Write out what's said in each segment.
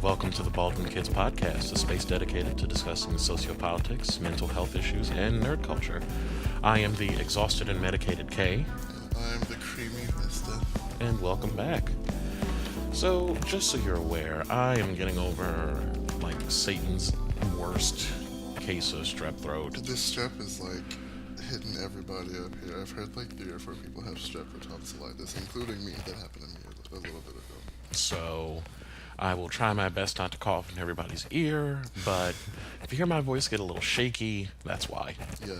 welcome to the Baldwin Kids Podcast, a space dedicated to discussing sociopolitics, mental health issues, and nerd culture. I am the exhausted and medicated Kay. I'm the creamy Vesta. And welcome back. So, just so you're aware, I am getting over, Satan's worst case of strep throat. This strep is, hitting everybody up here. I've heard, 3 or 4 people have strep or tonsillitis, including me. That happened to me a little bit ago. So, I will try my best not to cough in everybody's ear, but if you hear my voice get a little shaky, that's why. Yeah.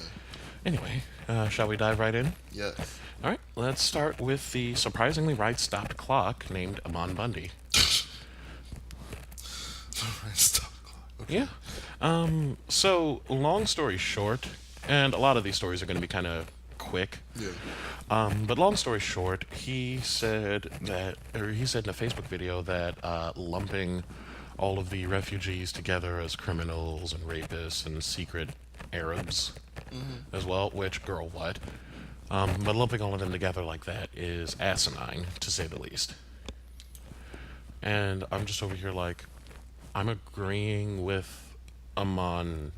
Anyway, shall we dive right in? Yes. Alright, let's start with the surprisingly right-stopped clock named Amon Bundy. Right-stopped clock. Okay. Yeah. So, long story short, and a lot of these stories are going to be kind of quick. Yeah. But long story short, he said in a Facebook video that lumping all of the refugees together as criminals and rapists and secret Arabs as well, which, girl, what? But lumping all of them together like that is asinine, to say the least. And I'm just over here I'm agreeing with Amon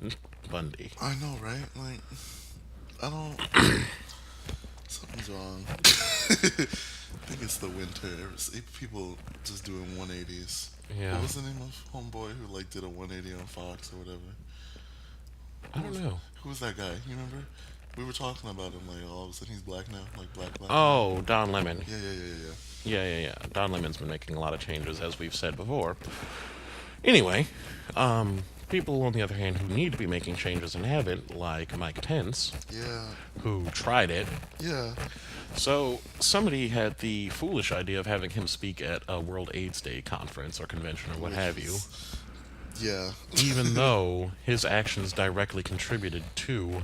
Bundy. I know, right? I don't... Something's wrong. I think it's the winter. People just doing 180s. Yeah. What was the name of homeboy who did a 180 on Fox or whatever? I don't know. Who was that guy? You remember? We were talking about him. All of a sudden he's black now. Black. Oh, Don Lemon. Yeah. Don Lemon's been making a lot of changes, as we've said before. Anyway, people, on the other hand, who need to be making changes and haven't, like Mike Pence, Yeah. who tried it. Yeah. So, somebody had the foolish idea of having him speak at a World AIDS Day conference or convention or what have you. Yeah. Even though his actions directly contributed to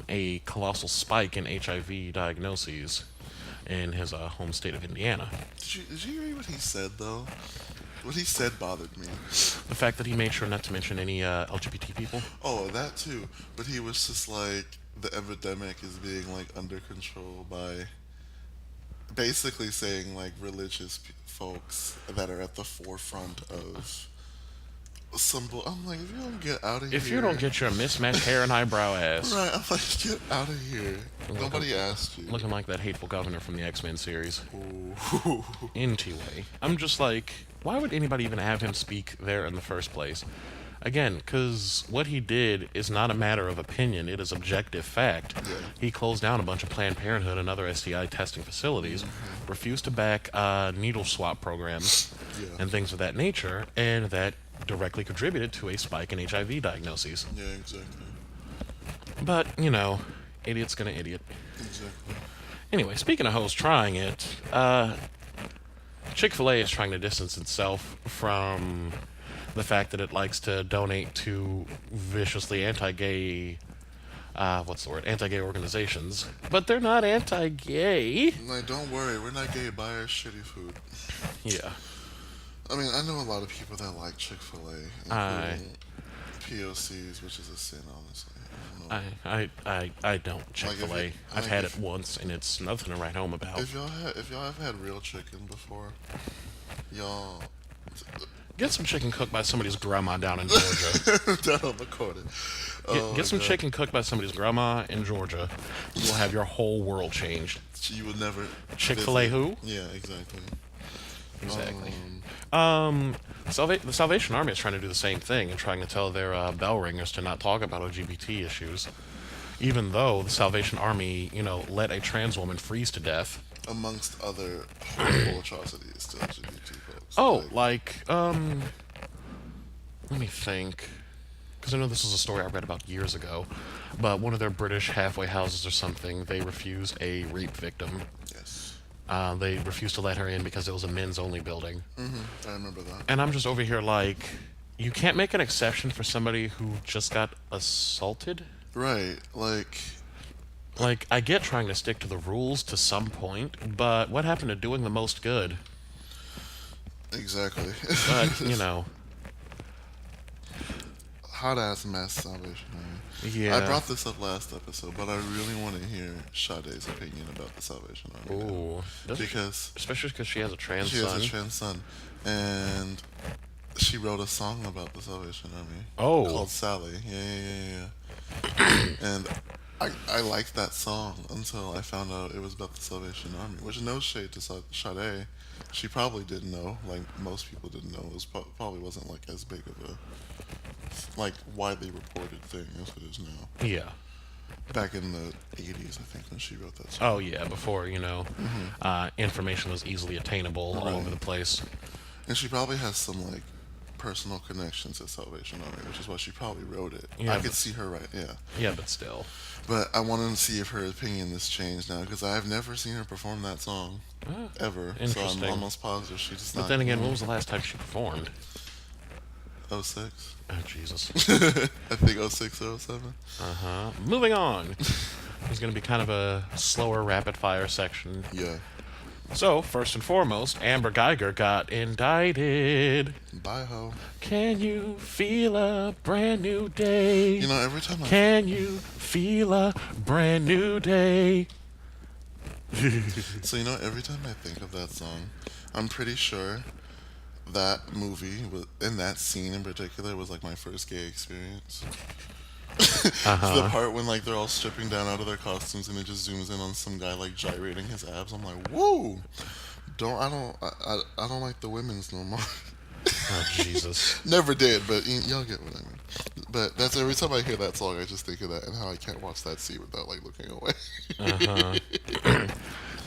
a colossal spike in HIV diagnoses in his home state of Indiana. Did you read what he said, though? What he said bothered me. The fact that he made sure not to mention any LGBT people. Oh, that too. But he was just the epidemic is being under control by basically saying religious folks that are at the forefront of some. I'm if you don't get out of here. If you don't get your mismatched hair and eyebrow ass. Right, I'm get out of here. Nobody asked you. Looking like that hateful governor from the X-Men series. Ooh. Anyway, I'm just why would anybody even have him speak there in the first place? Again, because what he did is not a matter of opinion, it is objective fact. Yeah. He closed down a bunch of Planned Parenthood and other STI testing facilities, refused to back needle swap programs, and things of that nature, and that directly contributed to a spike in HIV diagnoses. Yeah, exactly. But, idiot's gonna idiot. Exactly. Anyway, speaking of hoes trying it, Chick-fil-A is trying to distance itself from the fact that it likes to donate to viciously anti-gay, anti-gay organizations. But they're not anti-gay. Don't worry, we're not gay. Buy our shitty food. Yeah. I mean, I know a lot of people that like Chick-fil-A, including POCs, which is a sin, honestly. I don't Chick-fil-A. I've had it once, and it's nothing to write home about. If y'all have had real chicken before, y'all get some chicken cooked by somebody's grandma down in Georgia. down on the corner. Get some chicken cooked by somebody's grandma in Georgia. You will have your whole world changed. You would never Chick-fil-A who? Yeah, exactly. Exactly. The Salvation Army is trying to do the same thing and trying to tell their bell ringers to not talk about LGBT issues, even though the Salvation Army, let a trans woman freeze to death. Amongst other horrible atrocities to LGBT folks. Oh, let me think. Because I know this was a story I read about years ago, but one of their British halfway houses or something, they refused a rape victim. Yes. They refused to let her in because it was a men's-only building. I remember that. And I'm just over here you can't make an exception for somebody who just got assaulted? Right, I get trying to stick to the rules to some point, but what happened to doing the most good? Exactly. But, Hot-ass mess, Salvation Army. Yeah. I brought this up last episode, but I really want to hear Sade's opinion about the Salvation Army. Ooh. Because... Especially because she has a trans son. She has a trans son. And she wrote a song about the Salvation Army Oh, called Sally. Yeah, yeah, yeah, yeah. And I liked that song until I found out it was about the Salvation Army, which no shade to Sade. She probably didn't know, like most people didn't know. It was probably wasn't like as big of a like widely reported thing as it is now. yeah. Back in the 80s, I think, when she wrote that Oh, song. yeah. Before, information was easily attainable all over Right. the place. And she probably has some like personal connections at Salvation Army, which is why she probably wrote it. I Yeah, could but see her right, yeah. yeah, but still. But I wanted to see if her opinion has changed now because I've never seen her perform that song Ah, ever. So I'm interesting. almost positive she's But not. then again, when was the last time she performed? Oh 06. Oh, Jesus. I think 06 or 07. Moving on. There's going to be kind of a slower rapid fire section. Yeah. So, first and foremost, Amber Geiger got indicted. Bye ho. Can you feel a brand new day? You know, every time I Can you feel a brand new day? so you know every time I think of that song, I'm pretty sure that movie was, and that scene in particular was like my first gay experience. The part when like they're all stripping down out of their costumes and it just zooms in on some guy like gyrating his abs. I'm like, whoa! I don't like the women's no more. Oh, Jesus. Never did, but y'all get what I mean. But that's every time I hear that song, I just think of that and how I can't watch that scene without like looking away.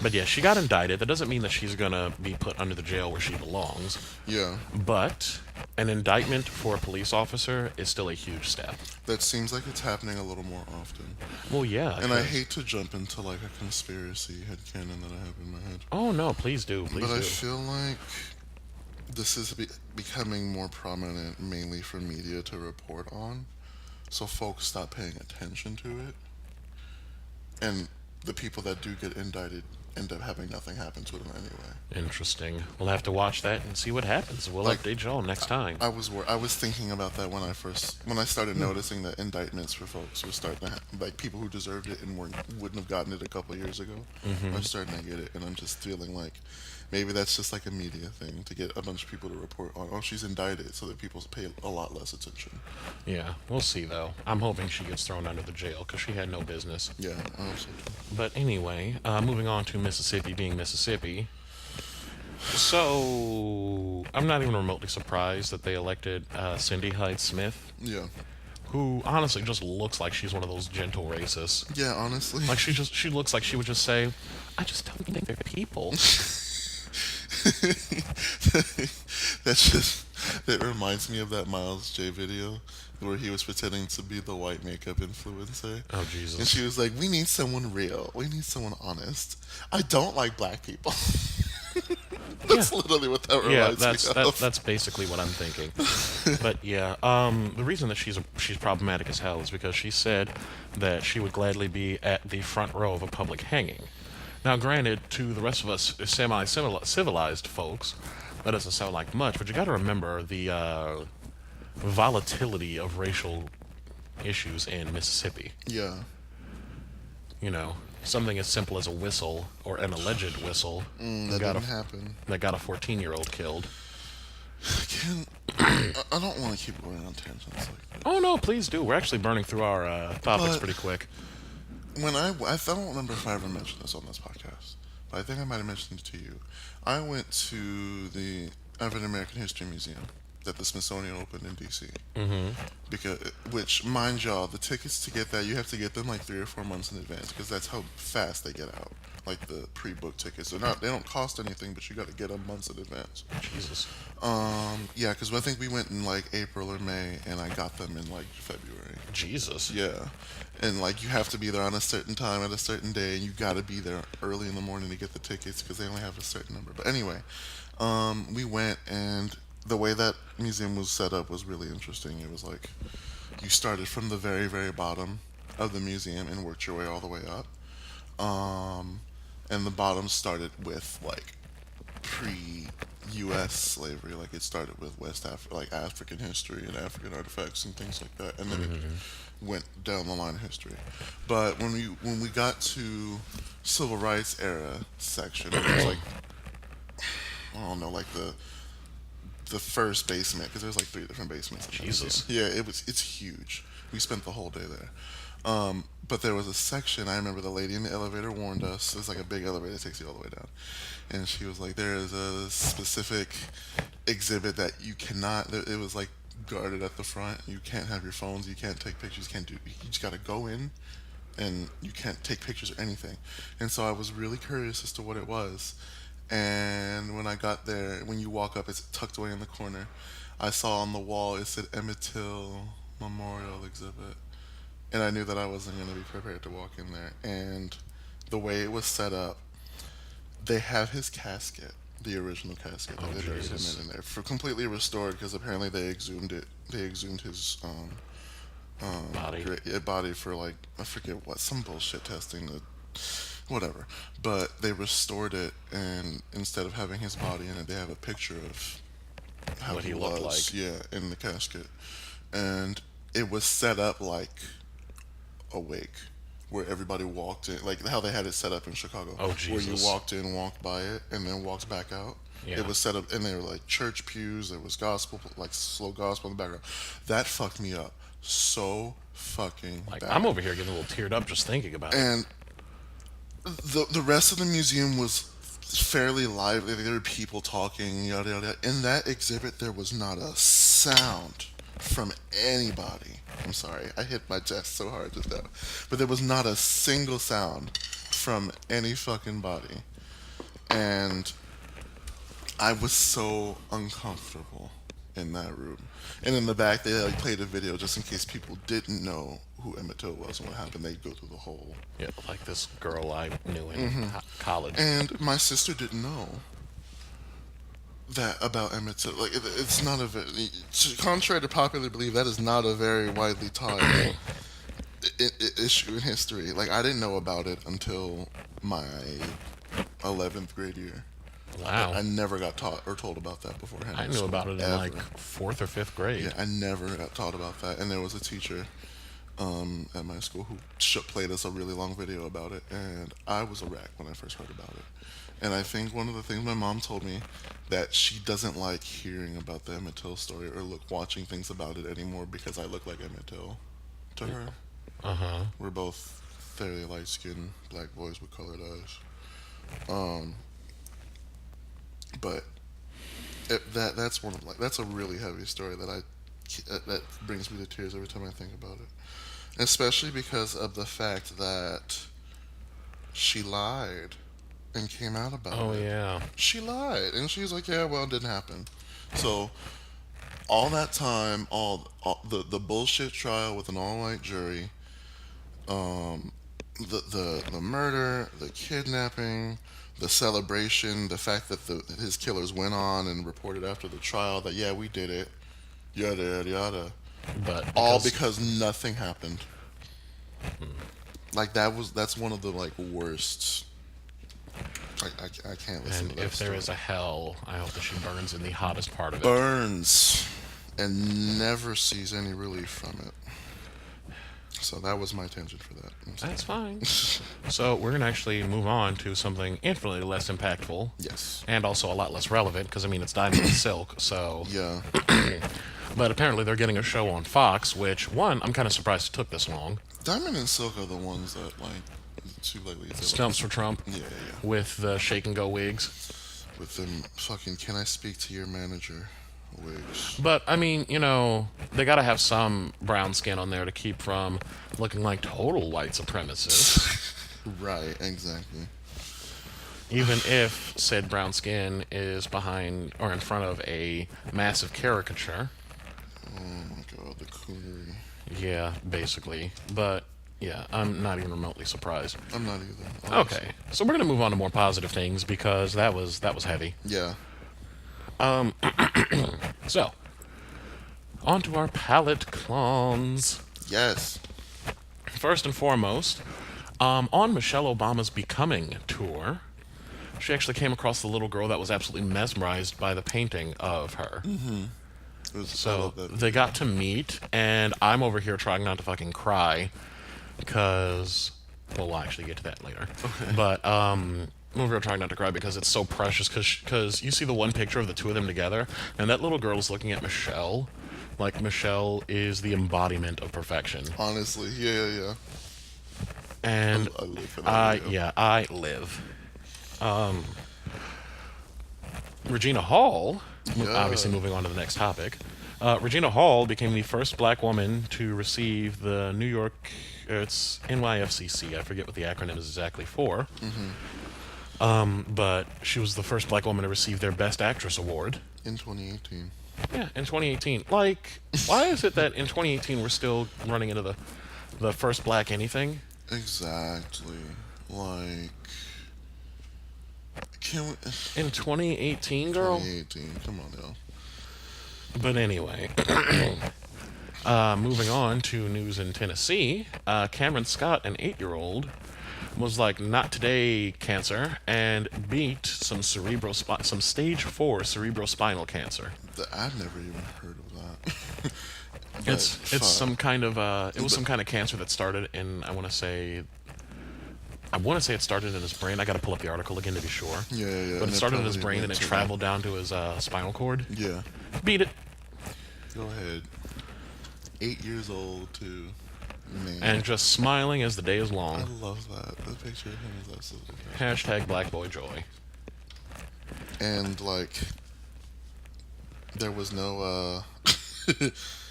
But yeah, she got indicted. That doesn't mean that she's gonna be put under the jail where she belongs. Yeah, But an indictment for a police officer is still a huge step. that seems like it's happening a little more often. Well, yeah. And I 'cause- hate to jump into like a conspiracy headcanon that I have in my head. Oh no, please do, please But I do. feel like this is becoming more prominent mainly for media to report on. So folks stop paying attention to it. And the people that do get indicted end up having nothing happen to them anyway. Interesting. We'll have to watch that and see what happens. We'll Like, update y'all next time. I was thinking about that when I started noticing that indictments for folks were starting to like people who deserved it and wouldn't have gotten it a couple of years ago. I'm starting to get it, and I'm just feeling like maybe that's just like a media thing to get a bunch of people to report on. Oh, she's indicted, so that people pay a lot less attention. Yeah, we'll see though. I'm hoping she gets thrown under the jail because she had no business. Yeah, I hope so too. But anyway, moving on to Mississippi being Mississippi. So I'm not even remotely surprised that they elected Cindy Hyde Smith, Yeah, who honestly just looks like she's one of those gentle racists. yeah. Honestly, Like she looks like she would just say, "I just don't think they're people." that reminds me of that Miles J video where he was pretending to be the white makeup influencer. Oh And Jesus. she was like, "We need someone real. We need someone honest. I don't like black people." That's literally what that Yeah, reminds me of. that's basically what I'm thinking. But yeah, the reason that she's problematic as hell is because she said that she would gladly be at the front row of a public hanging. Now, granted, to the rest of us semi-civilized folks, that doesn't sound like much, but you got to remember the volatility of racial issues in Mississippi. Yeah. You know, something as simple as a whistle or an alleged whistle That got didn't a happen. that got a 14-year-old killed. I don't want to keep going on tangents like that. Oh no, please do. We're actually burning through our topics But- pretty quick. When I don't remember if I ever mentioned this on this podcast, but I think I might have mentioned it to you. I went to the African American History Museum that the Smithsonian opened in D.C. Because, which, mind y'all, the tickets to get that you have to get them like 3 or 4 months in advance because that's how fast they get out. Like the pre-book tickets, they don't cost anything, but you got to get them months in advance. Jesus. Yeah, because I think we went in like April or May, and I got them in like February. Jesus. Yeah, and like you have to be there on a certain time at a certain day, and you got to be there early in the morning to get the tickets because they only have a certain number. But anyway, we went, and the way that museum was set up was really interesting. It was like you started from the very, very bottom of the museum and worked your way all the way up. And the bottom started with like pre-U.S. slavery, like it started with like African history and African artifacts and things like that, and then it went down the line of history. But when we got to civil rights era section, it was like I don't know, like the the first basement because there's like three different basements. In the Jesus. museum. Yeah, it's huge. We spent the whole day there. But there was a section. I remember the lady in the elevator warned us. It's like a big elevator that takes you all the way down, and she was like, "There is a specific exhibit that you cannot." It was like guarded at the front. You can't have your phones. You can't take pictures. You can't do. You just got to go in, and you can't take pictures or anything. And so I was really curious as to what it was. And when I got there, when you walk up, it's tucked away in the corner. I saw on the wall it said Emmett Till Memorial Exhibit, and I knew that I wasn't going to be prepared to walk in there. And the way it was set up, they have his casket, the original casket that Oh, they buried him Jesus. in there, for completely restored because apparently they exhumed it. They exhumed his Body. body for like I forget what some bullshit testing, whatever. But they restored it, and instead of having his body in it, they have a picture of how What he he looked was, like. yeah, in the casket, and it was set up like a wake where everybody walked in, like how they had it set up in Chicago, Oh, where you Jesus. walked in, walked by it, and then walked back out. Yeah. It was set up, and they were like church pews. There was gospel, like slow gospel in the background. That fucked me up so fucking Like, bad. I'm over here getting a little teared up just thinking about it. And the rest of the museum was fairly lively. There were people talking, yada yada. In that exhibit, there was not a sound from anybody. I'm sorry, I hit my chest so hard just now, but there was not a single sound from any fucking body, and I was so uncomfortable in that room. And in the back, they like played a video just in case people didn't know who Emmett Till was and what happened. They'd go through the whole. Yeah, like this girl I knew in college. And my sister didn't know that about Emmett Till. Like, it's not a very, contrary to popular belief, that is not a very widely taught issue in history. Like, I didn't know about it until my 11th grade year. Wow. I never got taught or told about that beforehand. I in knew school, about it in ever. like 4th or 5th grade. Yeah, I never got taught about that. And there was a teacher at my school who played us a really long video about it, and I was a wreck when I first heard about it. And I think one of the things my mom told me that she doesn't like hearing about the Emmett Till story or watching things about it anymore because I look like Emmett Till to her. Uh huh. We're both fairly light-skinned black boys with colored eyes. But that's one of that's a really heavy story that brings me to tears every time I think about it, especially because of the fact that she lied and came out about Oh it. yeah. She lied, and she was like, "Yeah, well, it didn't happen." So all that time, all the bullshit trial with an all-white jury, um, the murder, the kidnapping, the celebration, the fact that his killers went on and reported after the trial that yeah, we did it, yada yada yada, But all because nothing happened. Like that's one of the like worst. I can't listen and to that if there story. is a hell, I hope that she burns in the hottest part of it. Burns and never sees any relief from it. So that was my tangent for that. I'm sorry. That's fine. So we're gonna actually move on to something infinitely less impactful. Yes. And also a lot less relevant because I mean it's Diamond and Silk. So, Yeah. but apparently they're getting a show on Fox, which one I'm kind of surprised it took this long. Diamond and Silk are the ones that like two like leads. Stumps for Trump Yeah, yeah, with the shake and go wigs. yeah. With them fucking "Can I speak to your manager?" wigs. But I mean, you know, they gotta have some brown skin on there to keep from looking like total white supremacists. Right. Exactly. Even if said brown skin is behind or in front of a massive caricature. Oh my god, the coonery. Yeah, basically. But yeah, I'm not even remotely surprised. I'm not either. Honestly. Okay, so we're gonna move on to more positive things because that was heavy. Yeah. So, on to our palette clones. Yes. First and foremost, on Michelle Obama's Becoming tour, she actually came across the little girl that was absolutely mesmerized by the painting of her. It was, I So love that. they got to meet, and I'm over here trying not to fucking cry because, well, we'll actually get to that later. Okay. But movie I'm trying not to cry because it's so precious. Because you see the one picture of the two of them together, and that little girl is looking at Michelle. Like, Michelle is the embodiment of perfection. Honestly, yeah. And I live for that video. yeah, I live. Regina Hall, Yeah. obviously moving on to the next topic. Regina Hall became the first black woman to receive the New York, it's NYFCC, I forget what the acronym is exactly for. But she was the first black woman to receive their Best Actress award. In 2018. Yeah, in 2018. Like, why is it that in 2018 we're still running into the first black anything? Exactly. Like, can we? In 2018, girl? 2018. Come on now. But anyway, moving on to news in Tennessee, Cameron Scott, an 8-year-old, was like, not today cancer, and beat some some stage 4 cerebrospinal cancer. I've never even heard of that. But It's some kind of it was some kind of cancer that started in, I want to say it started in his brain. I got to pull up the article again to be sure. Yeah. But it and started in his probably brain and went it to traveled down to his spinal cord. Yeah. Beat it. Go ahead. 8 years old too. Man. And just smiling as the day is I long. love that. The picture of him is absolutely perfect. Hashtag Black Boy Joy. And like, there was no.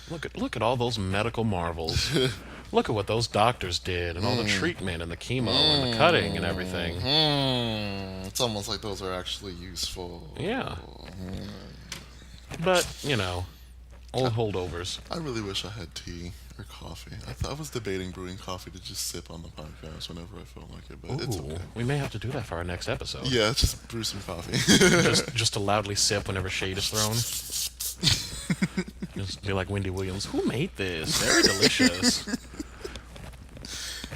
Look at all those medical marvels. Look at what those doctors did, and all the treatment and the chemo and the cutting and everything. It's almost like those are actually useful. Yeah. But, old holdovers. I really wish I had tea or coffee. I was debating brewing coffee to just sip on the podcast whenever I felt like it, but it's Ooh, okay. we may have to do that for our next episode. Yeah, just brew some coffee. Just to loudly sip whenever shade is thrown. Just be like Wendy Williams. Who made this? Very delicious.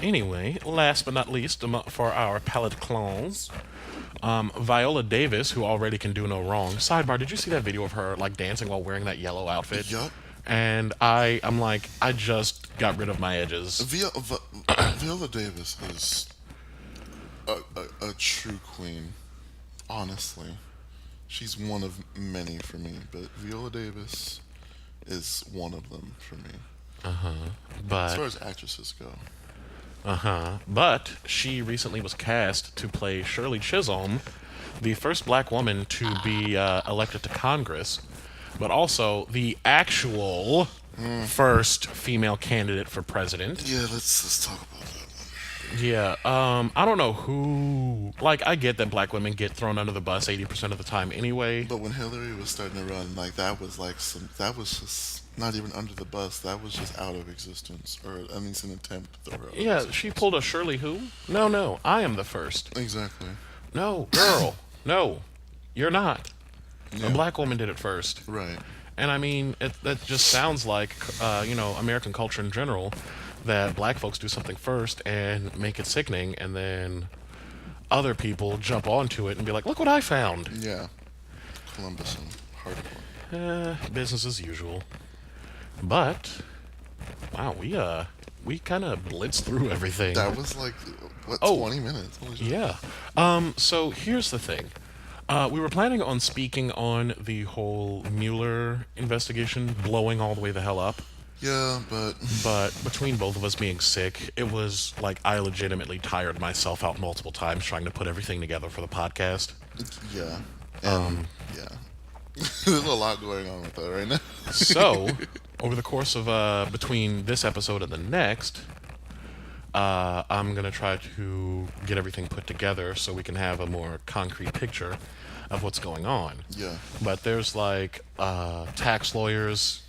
Anyway, last but not least, for our palate clones, Viola Davis, who already can do no wrong. Sidebar: did you see that video of her like dancing while wearing that yellow outfit? Yup. And I'm like, I just got rid of my edges. Viola Davis is a true queen. Honestly, she's one of many for me, but Viola Davis is one of them for me. As far But as actresses go. But she recently was cast to play Shirley Chisholm, the first black woman to be elected to Congress, but also the actual first female candidate for president. Yeah, let's talk about that one. Yeah, I don't know who. Like, I get that black women get thrown under the bus 80% of the time anyway. But when Hillary was starting to run, like that was just not even under the bus. That was just out of existence, or at least an attempt to throw her out of Yeah, existence. she pulled a Shirley who? No, I am the first. Exactly. No, girl, no, you're not. Yeah. A black woman did it first. Right. And I mean, that just sounds like, American culture in general, that black folks do something first and make it sickening, and then other people jump onto it and be like, look what I found. Yeah. Columbus and hardcore. Business as usual. But, wow, we kind of blitzed through everything. That was like, what, Oh. 20 minutes? Holy shit. Yeah. So here's the thing. We were planning on speaking on the whole Mueller investigation blowing all the way the hell up. Yeah, but But between both of us being sick, it was like I legitimately tired myself out multiple times trying to put everything together for the podcast. yeah. Yeah. There's a lot going on with that right now. So, over the course of between this episode and the next, I'm gonna try to get everything put together so we can have a more concrete picture of what's going on. Yeah. But there's like tax lawyers'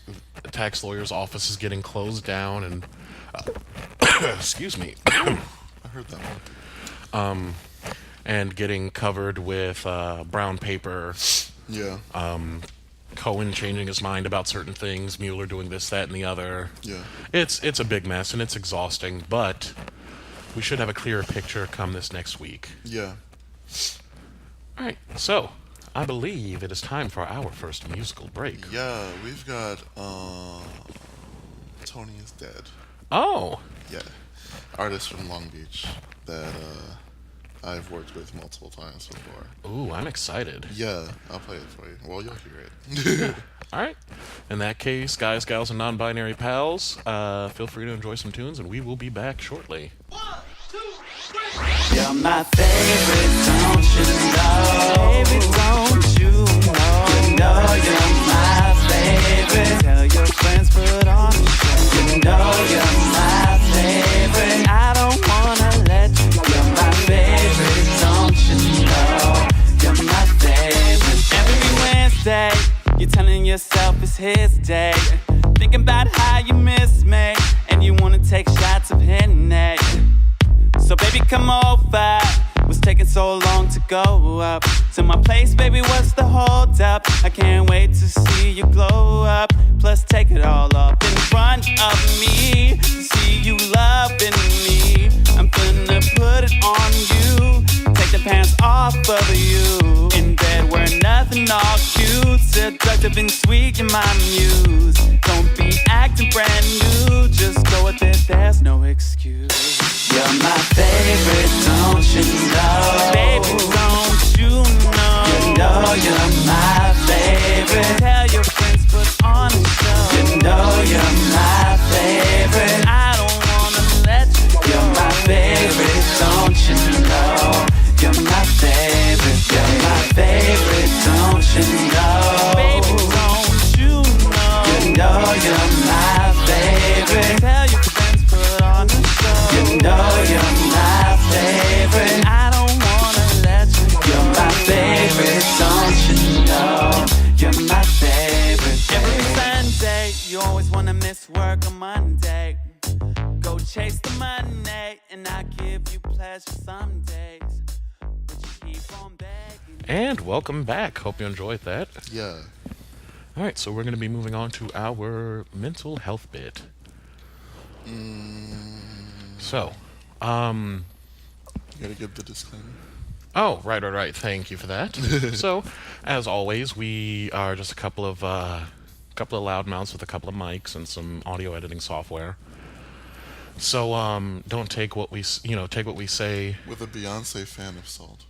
office is getting closed down, and excuse me, I heard that one. and getting covered with brown paper. Yeah. Cohen changing his mind about certain things, Mueller doing this, that, and the other. Yeah. It's a big mess and it's exhausting, but we should have a clearer picture come this next week. Yeah. All right, so I believe it is time for our first musical break. Yeah, we've got Tony is Dead. Oh, Yeah. Artist from Long Beach that I've worked with multiple times before. Ooh, I'm excited. Yeah, I'll play it for you. Well, you'll hear Yeah. it. All right. In that case, guys, gals, and non-binary pals, feel free to enjoy some tunes, and we will be back shortly. You're my favorite, don't you know? Baby, don't you know? You know you're my favorite. Tell your friends, put on a show. You know you're my favorite. I don't wanna let you go. You're my favorite, don't you know? You're my favorite. Every Wednesday, you're telling yourself it's his day. Thinking about how you miss me, and you wanna take shots of Henny. So baby, come over. What's taking so long to go up to my place, baby? What's the hold up? I can't wait to see you glow up. Plus, take it all up in front of me. See you loving me. I'm gonna put it on you. Take the pants off of you. In bed, we're nothing all cute. Seductive and sweet, you're my muse. Don't be acting brand new. Just go with it, there's no excuse. You're my favorite, don't you know? Baby, don't you know? You know you're my favorite. Tell your friends, put on a show. You know you're my favorite. I don't wanna let you go. You're my favorite, don't you know? You're my favorite. You're my favorite, don't you know? Baby, don't you know? You know you're my favorite. Tell your friends, put on a show. You know you're my favorite. I don't wanna let you go. You're my favorite, don't you know? You're my favorite. Every Sunday, you always wanna miss work on Monday. Go chase the money, and I give you pleasure some days. But you keep on begging. And welcome back. Hope you enjoyed that. Yeah. All right, so we're going to be moving on to our mental health bit. So, You gotta give the disclaimer. oh, right. Thank you for that. So, as always, we are just a couple of loudmouths with a couple of mics and some audio editing software. So, don't take what we take what we say. With a Beyonce fan of Salt.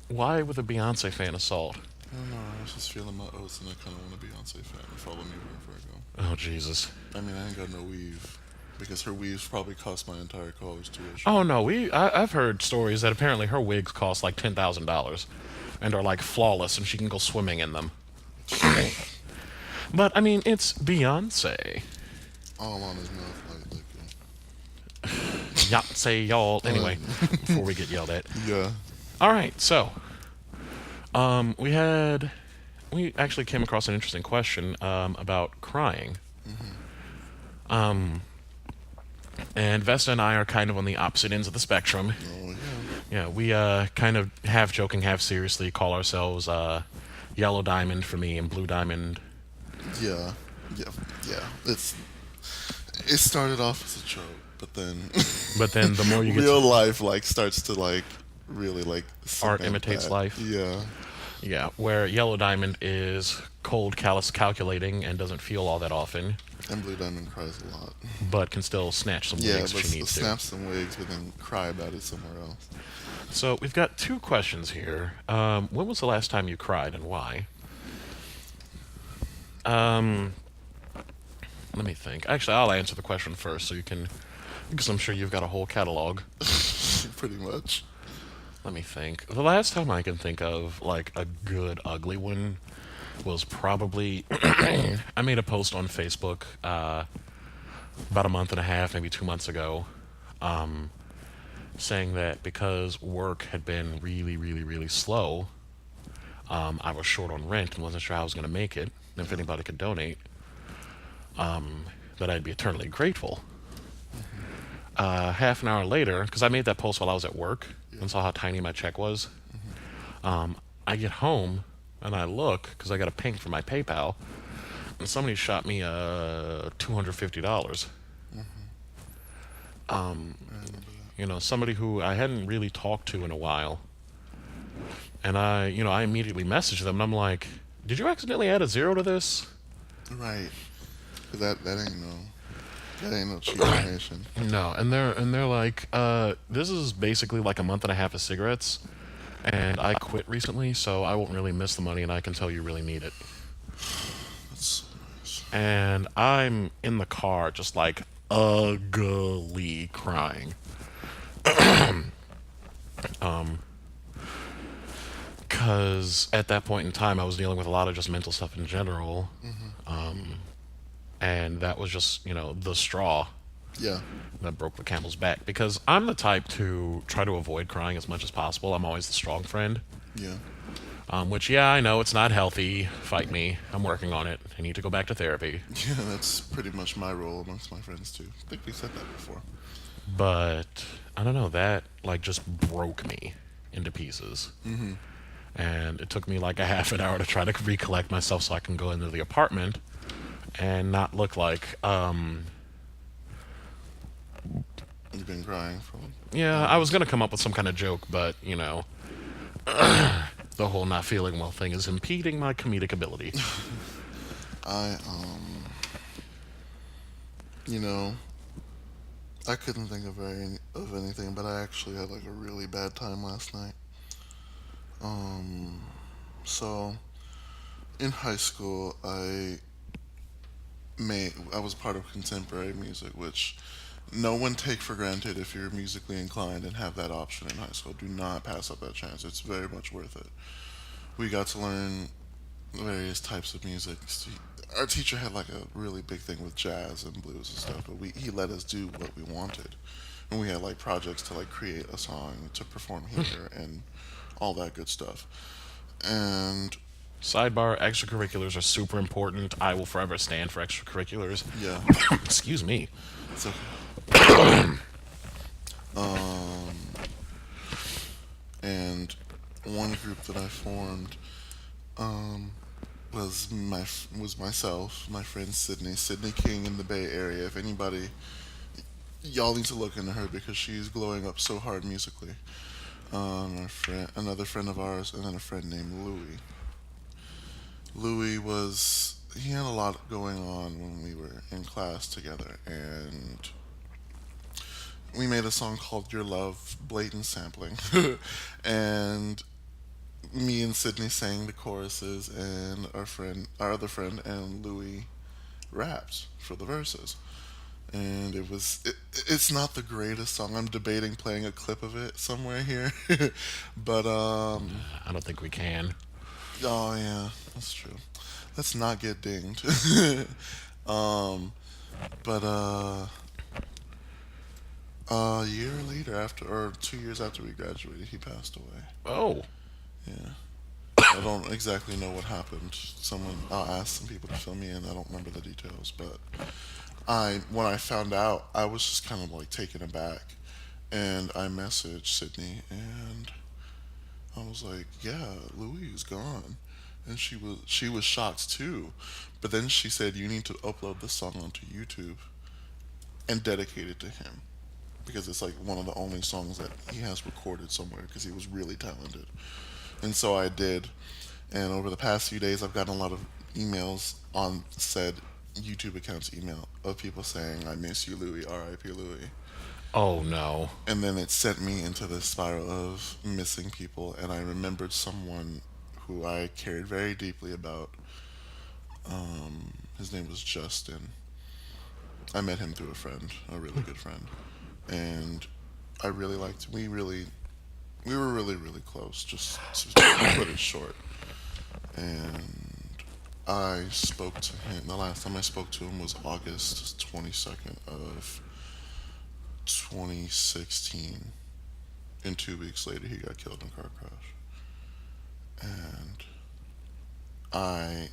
Why with a Beyonce fan assault? I don't know, I was just feeling my oats and I kinda want a Beyonce fan to follow me wherever I go. Oh Jesus. I mean, I ain't got no weave. Because her weaves probably cost my entire college tuition. Oh no, I've heard stories that apparently her wigs cost like $10,000 and are like flawless and she can go swimming in them. But I mean, it's Beyonce. All on his mouth like liquor. Yeah, say y'all. Anyway, before we get yelled at. Yeah. All right, so we actually came across an interesting question about crying. And Vesta and I are kind of on the opposite ends of the spectrum. Oh, yeah. Yeah, we kind of half joking, half seriously call ourselves Yellow Diamond for me and Blue Diamond. Yeah. It started off as a joke, but then The more you get real to life like starts to like really like art cement imitates that. life. Yeah. Yeah, where Yellow Diamond is cold, callous, calculating, and doesn't feel all that often, And Blue Diamond cries a lot. but can still snatch some Yeah, wigs but if she needs to. snap some wigs, but then cry about it somewhere else. So we've got two questions here. When was the last time you cried and why? Let me think. Actually, I'll answer the question first so you can, because I'm sure you've got a whole catalog. Pretty much. Let me think. The last time I can think of, like, a good ugly one was probably, I made a post on Facebook about a month and a half, maybe 2 months ago, saying that because work had been really slow, I was short on rent and wasn't sure how I was going to make it, and if anybody could donate, that I'd be eternally grateful. Half an hour later, because I made that post while I was at work and saw how tiny my check was, I get home and I look, because I got a ping from my PayPal, and somebody shot me $250. You know, somebody who I hadn't really talked to in a while. And I immediately messaged them, and I'm like, did you accidentally add a zero to this? Right. That ain't no. That ain't no cheap donation. No, and they're like, this is basically like a month and a half of cigarettes, and I quit recently, so I won't really miss the money, and I can tell you really need it. That's so nice. And I'm in the car, just like ugly crying. Because at that point in time, I was dealing with a lot of just mental stuff in general. And that was just, the straw Yeah. that broke the camel's back. Because I'm the type to try to avoid crying as much as possible. I'm always the strong friend. Yeah. Which, yeah, I know it's not healthy. Fight me. I'm working on it. I need to go back to therapy. Yeah, that's pretty much my role amongst my friends too. I think we said that before. But I don't know, that like just broke me into pieces. And it took me like a half an hour to try to recollect myself so I can go into the apartment and not look like You've been crying for. yeah, I was gonna come up with some kind of joke, but the whole not feeling well thing is impeding my comedic ability. I you know, I couldn't think of anything, but I actually had like a really bad time last night. So in high school, I was part of contemporary music, which no one take for granted if you're musically inclined and have that option in high school. Do not pass up that chance. It's very much worth it. We got to learn various types of music. Our teacher had like a really big thing with jazz and blues and stuff, but he let us do what we wanted, and we had like projects to like create a song to perform here and all that good stuff. And Sidebar, extracurriculars are super important. I will forever stand for extracurriculars. yeah, Excuse me. so and one group that I formed was myself, my friend Sydney King in the Bay Area. If anybody, y'all need to look into her because she's glowing up so hard musically. Another friend of ours, and then a friend named Louie. He had a lot going on when we were in class together, and we made a song called Your Love, blatant sampling. And me and Sydney sang the choruses, and our other friend, and Louis rapped for the verses. And it's not the greatest song. I'm debating playing a clip of it somewhere here. But I don't think we can. oh yeah, that's true. Let's not get dinged. But a year later, or 2 years after we graduated, he passed away. Oh, Yeah. I don't exactly know what happened. I'll ask some people to fill me in. I don't remember the details, but when I found out, I was just kind of like taken aback, and I messaged Sydney, and I was like, "Yeah, Louis is gone," and she was shocked too, but then she said, "You need to upload this song onto YouTube and dedicate it to him." Because it's like one of the only songs that he has recorded somewhere because he was really talented. And so I did. And over the past few days, I've gotten a lot of emails on said YouTube account's email of people saying, "I miss you, Louis, R.I.P. Louis." oh no. And then it sent me into this spiral of missing people. And I remembered someone who I cared very deeply about. His name was Justin. I met him through a friend, a really good friend. And I really liked, we were really, really close, just to put it short. And I spoke to him, the last time I spoke to him was August 22nd of 2016. And 2 weeks later, he got killed in a car crash. And I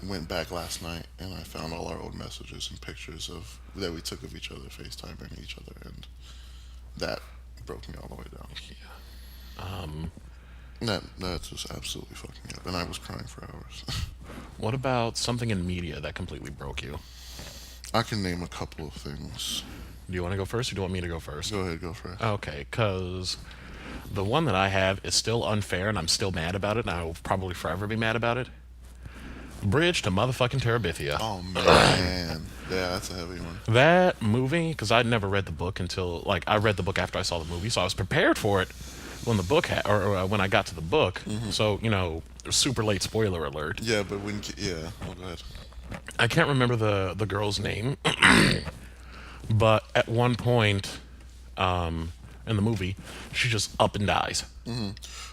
went back last night and I found all our old messages and pictures that we took of each other, FaceTiming each other, and that broke me all the way down. That just absolutely fucked me up, and I was crying for hours. What about something in media that completely broke you? I can name a couple of things. Do you want to go first, or do you want me to go first? Go ahead, go first. Okay, because the one that I have is still unfair, and I'm still mad about it, and I will probably forever be mad about it. Bridge to motherfucking Terabithia. Oh man, yeah, that's a heavy one. That movie, because I'd never read the book until, like, I read the book after I saw the movie, so I was prepared for it when the book or when I got to the book. So, you know, super late spoiler alert. Yeah, but yeah, oh, go ahead. I can't remember the girl's name, but at one point in the movie, she just up and dies.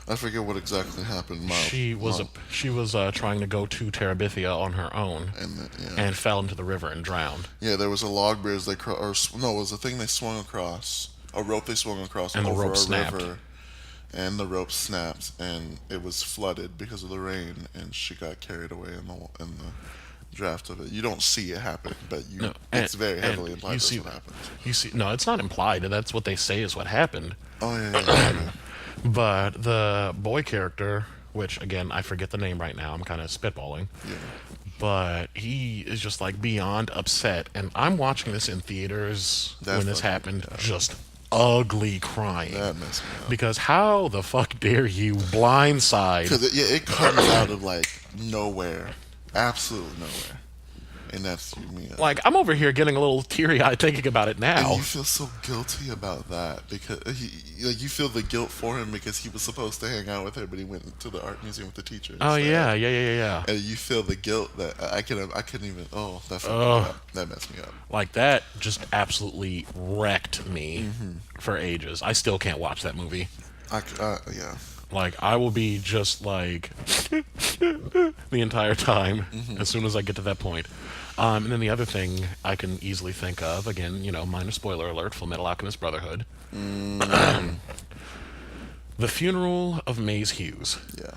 I forget what exactly happened. She was trying to go to Terabithia on her own and fell into the river and drowned. Yeah, there was a log bridge they no, it was a thing they swung across, a rope they swung across And the over rope a snapped. river, and the rope snapped, and it was flooded because of the rain, and she got carried away in the draft of it. You don't see it happen, but it's very heavily implied that's what happened. You see, no, it's not implied. That's what they say is what happened. Oh yeah. But the boy character, which again I forget the name right now, I'm kind of spitballing. Yeah. But he is just like beyond upset, and I'm watching this in theaters when this happened, just ugly crying. That messed me up. Because how the fuck dare you blindside? Because it comes out of like nowhere, absolutely nowhere, and that's me. Like, I'm over here getting a little teary-eyed thinking about it now. And you feel so guilty about that because you feel the guilt for him because he was supposed to hang out with her, but he went to the art museum with the teacher. Oh instead. yeah. And you feel the guilt that I couldn't even. Oh, that messed me up. Like, that just absolutely wrecked me for ages. I still can't watch that movie. Yeah. Like, I will be just like the entire time as soon as I get to that point. And then the other thing I can easily think of, again, you know, minor spoiler alert, Full Metal Alchemist Brotherhood. The funeral of Maze Hughes. Yeah.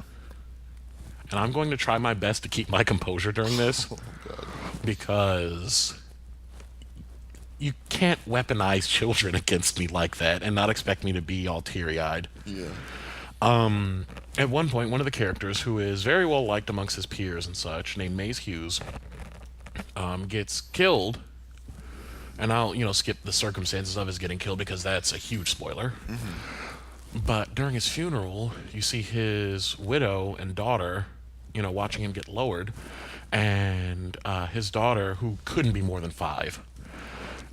And I'm going to try my best to keep my composure during this. Oh God. Because you can't weaponize children against me like that and not expect me to be all teary-eyed. Yeah. At one point, one of the characters, who is very well liked amongst his peers and such, named Maze Hughes, gets killed. And I'll, you know, skip the circumstances of his getting killed because that's a huge spoiler. But during his funeral, you see his widow and daughter, you know, watching him get lowered. And his daughter, who couldn't be more than 5,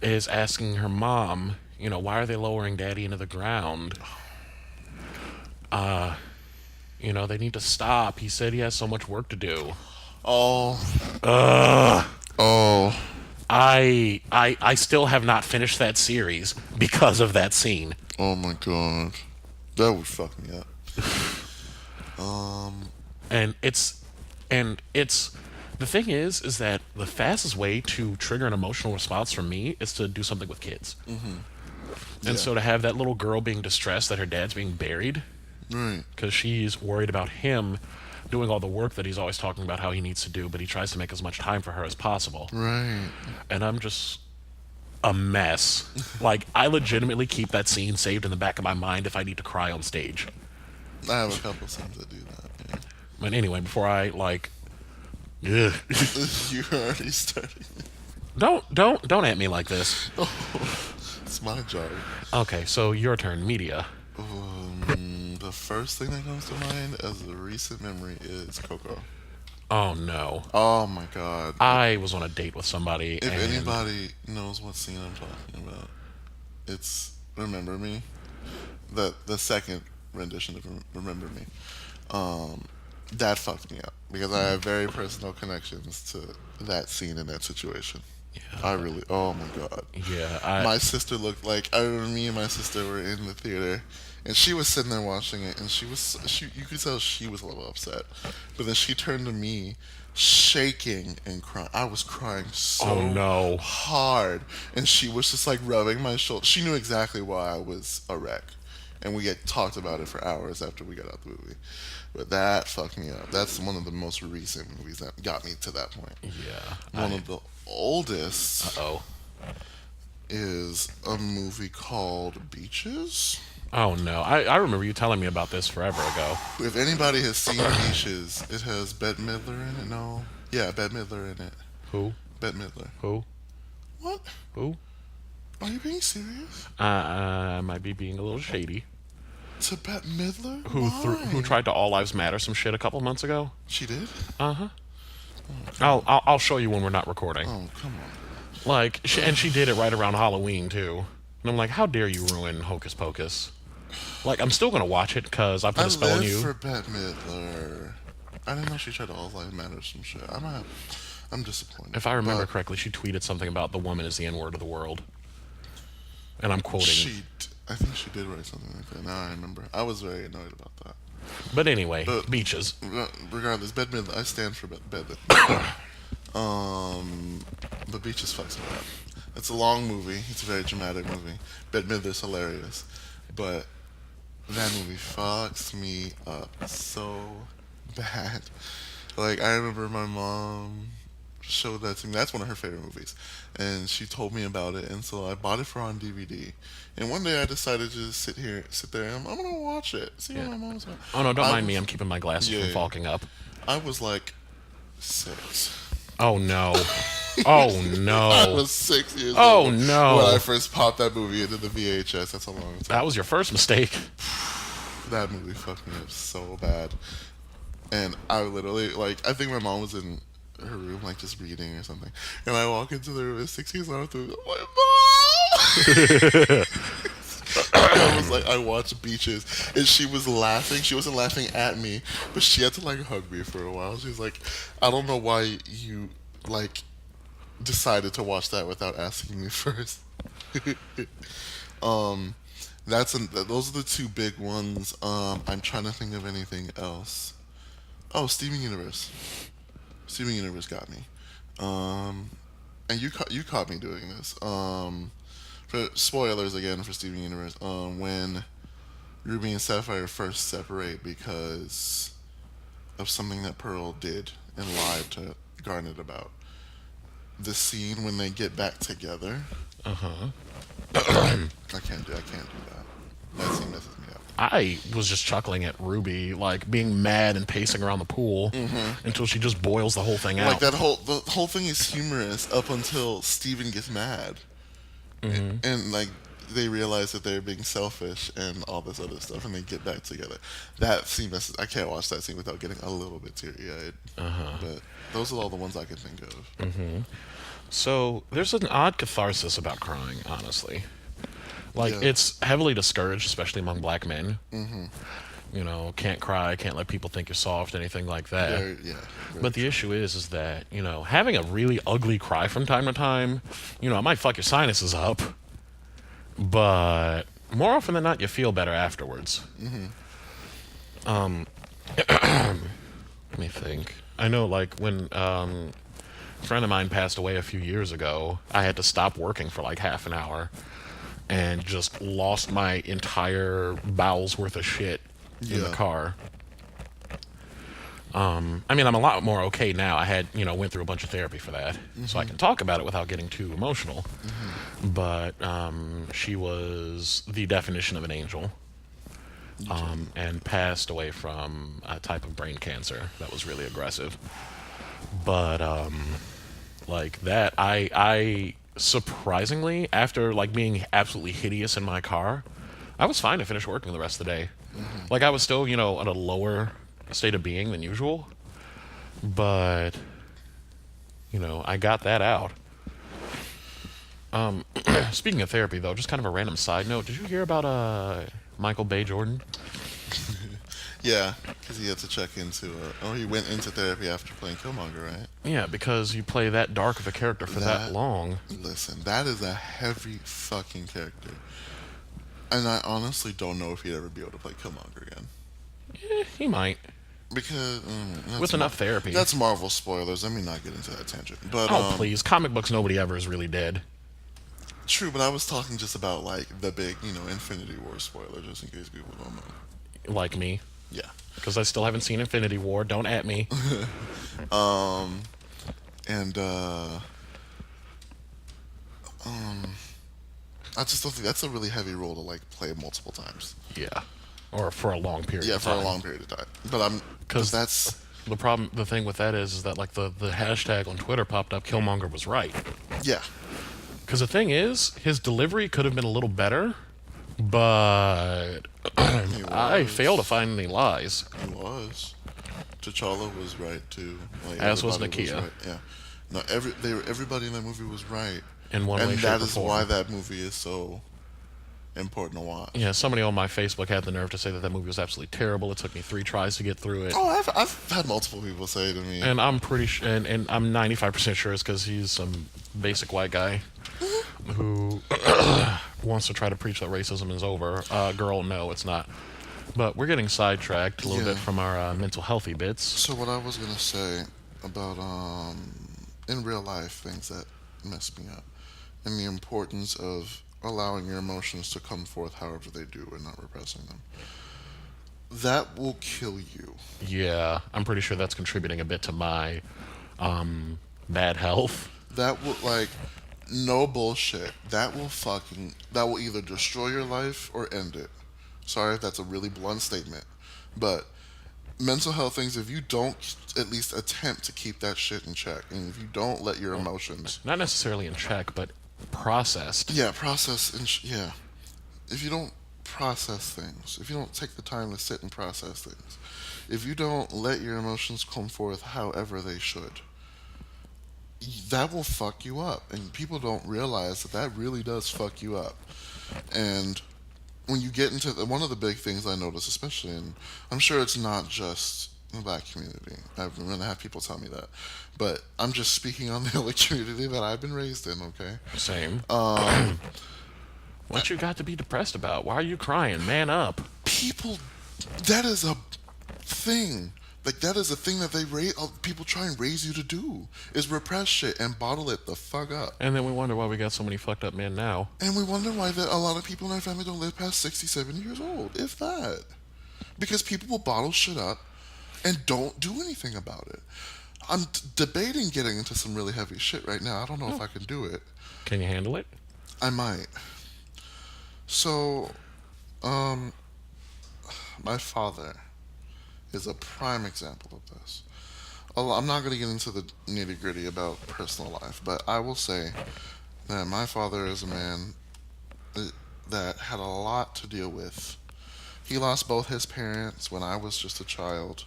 is asking her mom, you know, why are they lowering Daddy into the ground? You know, they need to stop. He said he has so much work to do. Oh. I still have not finished that series because of that scene. Oh my God. That would fuck me up. And it's the thing is that the fastest way to trigger an emotional response from me is to do something with kids. And so to have that little girl being distressed that her dad's being buried, Right. because she's worried about him doing all the work that he's always talking about how he needs to do, but he tries to make as much time for her as possible. Right. And I'm just a mess. Like, I legitimately keep that scene saved in the back of my mind if I need to cry on stage. I have a couple scenes that do that. Yeah. But anyway, before I, like... Ugh. You're already starting. Don't at me like this. It's my job. Okay, so your turn, media. The first thing that comes to mind as a recent memory is Coco. Oh no. Oh my God. I was on a date with somebody. If and anybody knows what scene I'm talking about, it's Remember Me. The second rendition of Remember Me. That fucked me up because I have very personal connections to that scene and that situation. Yeah. I really, oh my God. Yeah, My sister looked like, I remember me and my sister were in the theater, and she was sitting there watching it, and you could tell she was a little upset. But then she turned to me, shaking and crying. I was crying so hard, and she was just like rubbing my shoulder. She knew exactly why I was a wreck, and we talked about it for hours after we got out the movie. But that fucked me up. That's one of the most recent movies that got me to that point. Yeah. One of the oldest Uh-oh. is a movie called Beaches. Oh no. I remember you telling me about this forever ago. If anybody has seen Beaches, it has Bette Midler in it. No. Yeah, Bette Midler in it. Who? Bette Midler. Who? What? Who? Are you being serious? I might be being a little shady. To Bette Midler? Who Why? tried to All Lives Matter some shit a couple months ago? She did? Uh-huh. I'll show you when we're not recording. Oh, come on. Like, and she did it right around Halloween too. And I'm like, how dare you ruin Hocus Pocus? Like, I'm still gonna watch it because I put I a spell on live you. for Bette Midler. I didn't know she tried to All Lives Matter or some shit. I'm disappointed. If I remember But correctly, she tweeted something about the woman is the N-word of the world. And I'm quoting. I think she did write something like that. Now I remember. I was very annoyed about that. But anyway, But- beaches. Regardless, Bette Midler. I stand for Bette Midler. The Beaches fucks me up. It's a long movie. It's a very dramatic movie. Bette Midler's hilarious, but that movie fucks me up so bad. Like, I remember my mom showed that to me. That's one of her favorite movies, and she told me about it, and so I bought it for her on DVD. And one day I decided to just sit there and I'm gonna watch it. See what my mom's about. Oh no, don't I mind me. was- I'm keeping my glasses from Yeah. fogging up. I was like 6. Oh no. Oh I no. was 6 years Oh, old no. when I first popped that movie into the VHS. That's a long time. That was your first mistake. That movie fucked me up so bad. And I literally, like, I think my mom was in her room, like, just reading or something. And I walk into the room at 6 years old, I'm like, Mom! I was like, I watched Beaches. And she was laughing. She wasn't laughing at me, but she had to, like, hug me for a while. She was like, I don't know why you, like, decided to watch that without asking me first. Those are the two big ones. I'm trying to think of anything else. Oh, Steven Universe. Steven Universe got me. And you caught me doing this. For spoilers again for Steven Universe. When Ruby and Sapphire first separate because of something that Pearl did and lied to Garnet about. The scene when they get back together. Uh-huh. I can't do that. That scene messes me up. I was just chuckling at Ruby, like, being mad and pacing around the pool until she just boils the whole thing out. Like the whole thing is humorous up until Steven gets mad, and like they realize that they're being selfish and all this other stuff, and they get back together. That scene messes. I can't watch that scene without getting a little bit teary-eyed. But those are all the ones I can think of. So, there's an odd catharsis about crying, honestly. Like, Yeah. it's heavily discouraged, especially among black men. You know, can't cry, can't let people think you're soft, anything like that. Very But the issue is that, you know, having a really ugly cry from time to time, you know, it might fuck your sinuses up, but more often than not, you feel better afterwards. Let me think. I know, like, when a friend of mine passed away a few years ago, I had to stop working for like half an hour and just lost my entire bowel's worth of shit in the Yeah. car. I mean, I'm a lot more okay now. I had, you know, went through a bunch of therapy for that, so I can talk about it without getting too emotional. But she was the definition of an angel, and passed away from a type of brain cancer that was really aggressive. But like that, I surprisingly, after like being absolutely hideous in my car, I was fine to finish working the rest of the day. Like, I was still, you know, in a lower state of being than usual, but you know, I got that out. Speaking of therapy, though, just kind of a random side note, did you hear about Michael Bay Jordan? Yeah, because he had to check into. He went into therapy after playing Killmonger, right? Yeah, because you play that dark of a character for that long. Listen, that is a heavy fucking character. And I honestly don't know if he'd ever be able to play Killmonger again. He might. Because that's With enough therapy. That's Marvel spoilers. Let me not get into that tangent. But Oh, please. Comic books, nobody ever is really dead. true. But I was talking just about like the big, Infinity War spoiler, just in case people don't know. Like me. Yeah. Because I still haven't seen Infinity War. Don't at me. I just don't think that's a really heavy role to like play multiple times. Yeah. Or for a long period Yeah, of for time. a long period of time. But Because that's the thing with that is that, like, the hashtag on Twitter popped up, Killmonger was right. yeah. Because the thing is, his delivery could have been a little better, but I fail to find any lies. He was. T'Challa was right too. Like As was everybody Nakia. right. Yeah. No, everybody in that movie was right, In one way, and shape, that or is why form. that movie is so important to watch. Yeah, somebody on my Facebook had the nerve to say that that movie was absolutely terrible. It took me 3 tries to get through it. Oh, I've had multiple people say to me, And I'm pretty sure, and I'm 95% sure it's because he's some basic white guy who wants to try to preach that racism is over. Girl, no, it's not. But we're getting sidetracked a little Yeah. bit from our mental healthy bits. So what I was gonna say about in real life things that mess me up, and the importance of allowing your emotions to come forth however they do and not repressing them. That will kill you. Yeah, I'm pretty sure that's contributing a bit to my bad health. That will like no bullshit. That will either destroy your life or end it. Sorry if that's a really blunt statement, but mental health things, if you don't at least attempt to keep that shit in check, and if you don't let your emotions, Not necessarily in check, but processed. yeah, process and yeah, if you don't process things, if you don't take the time to sit and process things, if you don't let your emotions come forth however they should, that will fuck you up, and people don't realize that that really does fuck you up. And when you get into one of the big things I notice, especially in, I'm sure it's not just the black community. I've been have people tell me that, but I'm just speaking on the only community that I've been raised in. Okay, Same. What you got to be depressed about? Why are you crying? Man up. people, that is a thing. Like that is a thing that people try and raise you to do is repress shit and bottle it the fuck up. And then we wonder why we got so many fucked up men now. And we wonder why that a lot of people in our family don't live past 60, 70 years old, if that. Because people will bottle shit up and don't do anything about it. I'm debating getting into some really heavy shit right now. I don't know if I can do it. Can you handle it? I might. So, my father is a prime example of this. I'm not going to get into the nitty gritty about personal life, but I will say that my father is a man that had a lot to deal with. He lost both his parents when I was just a child.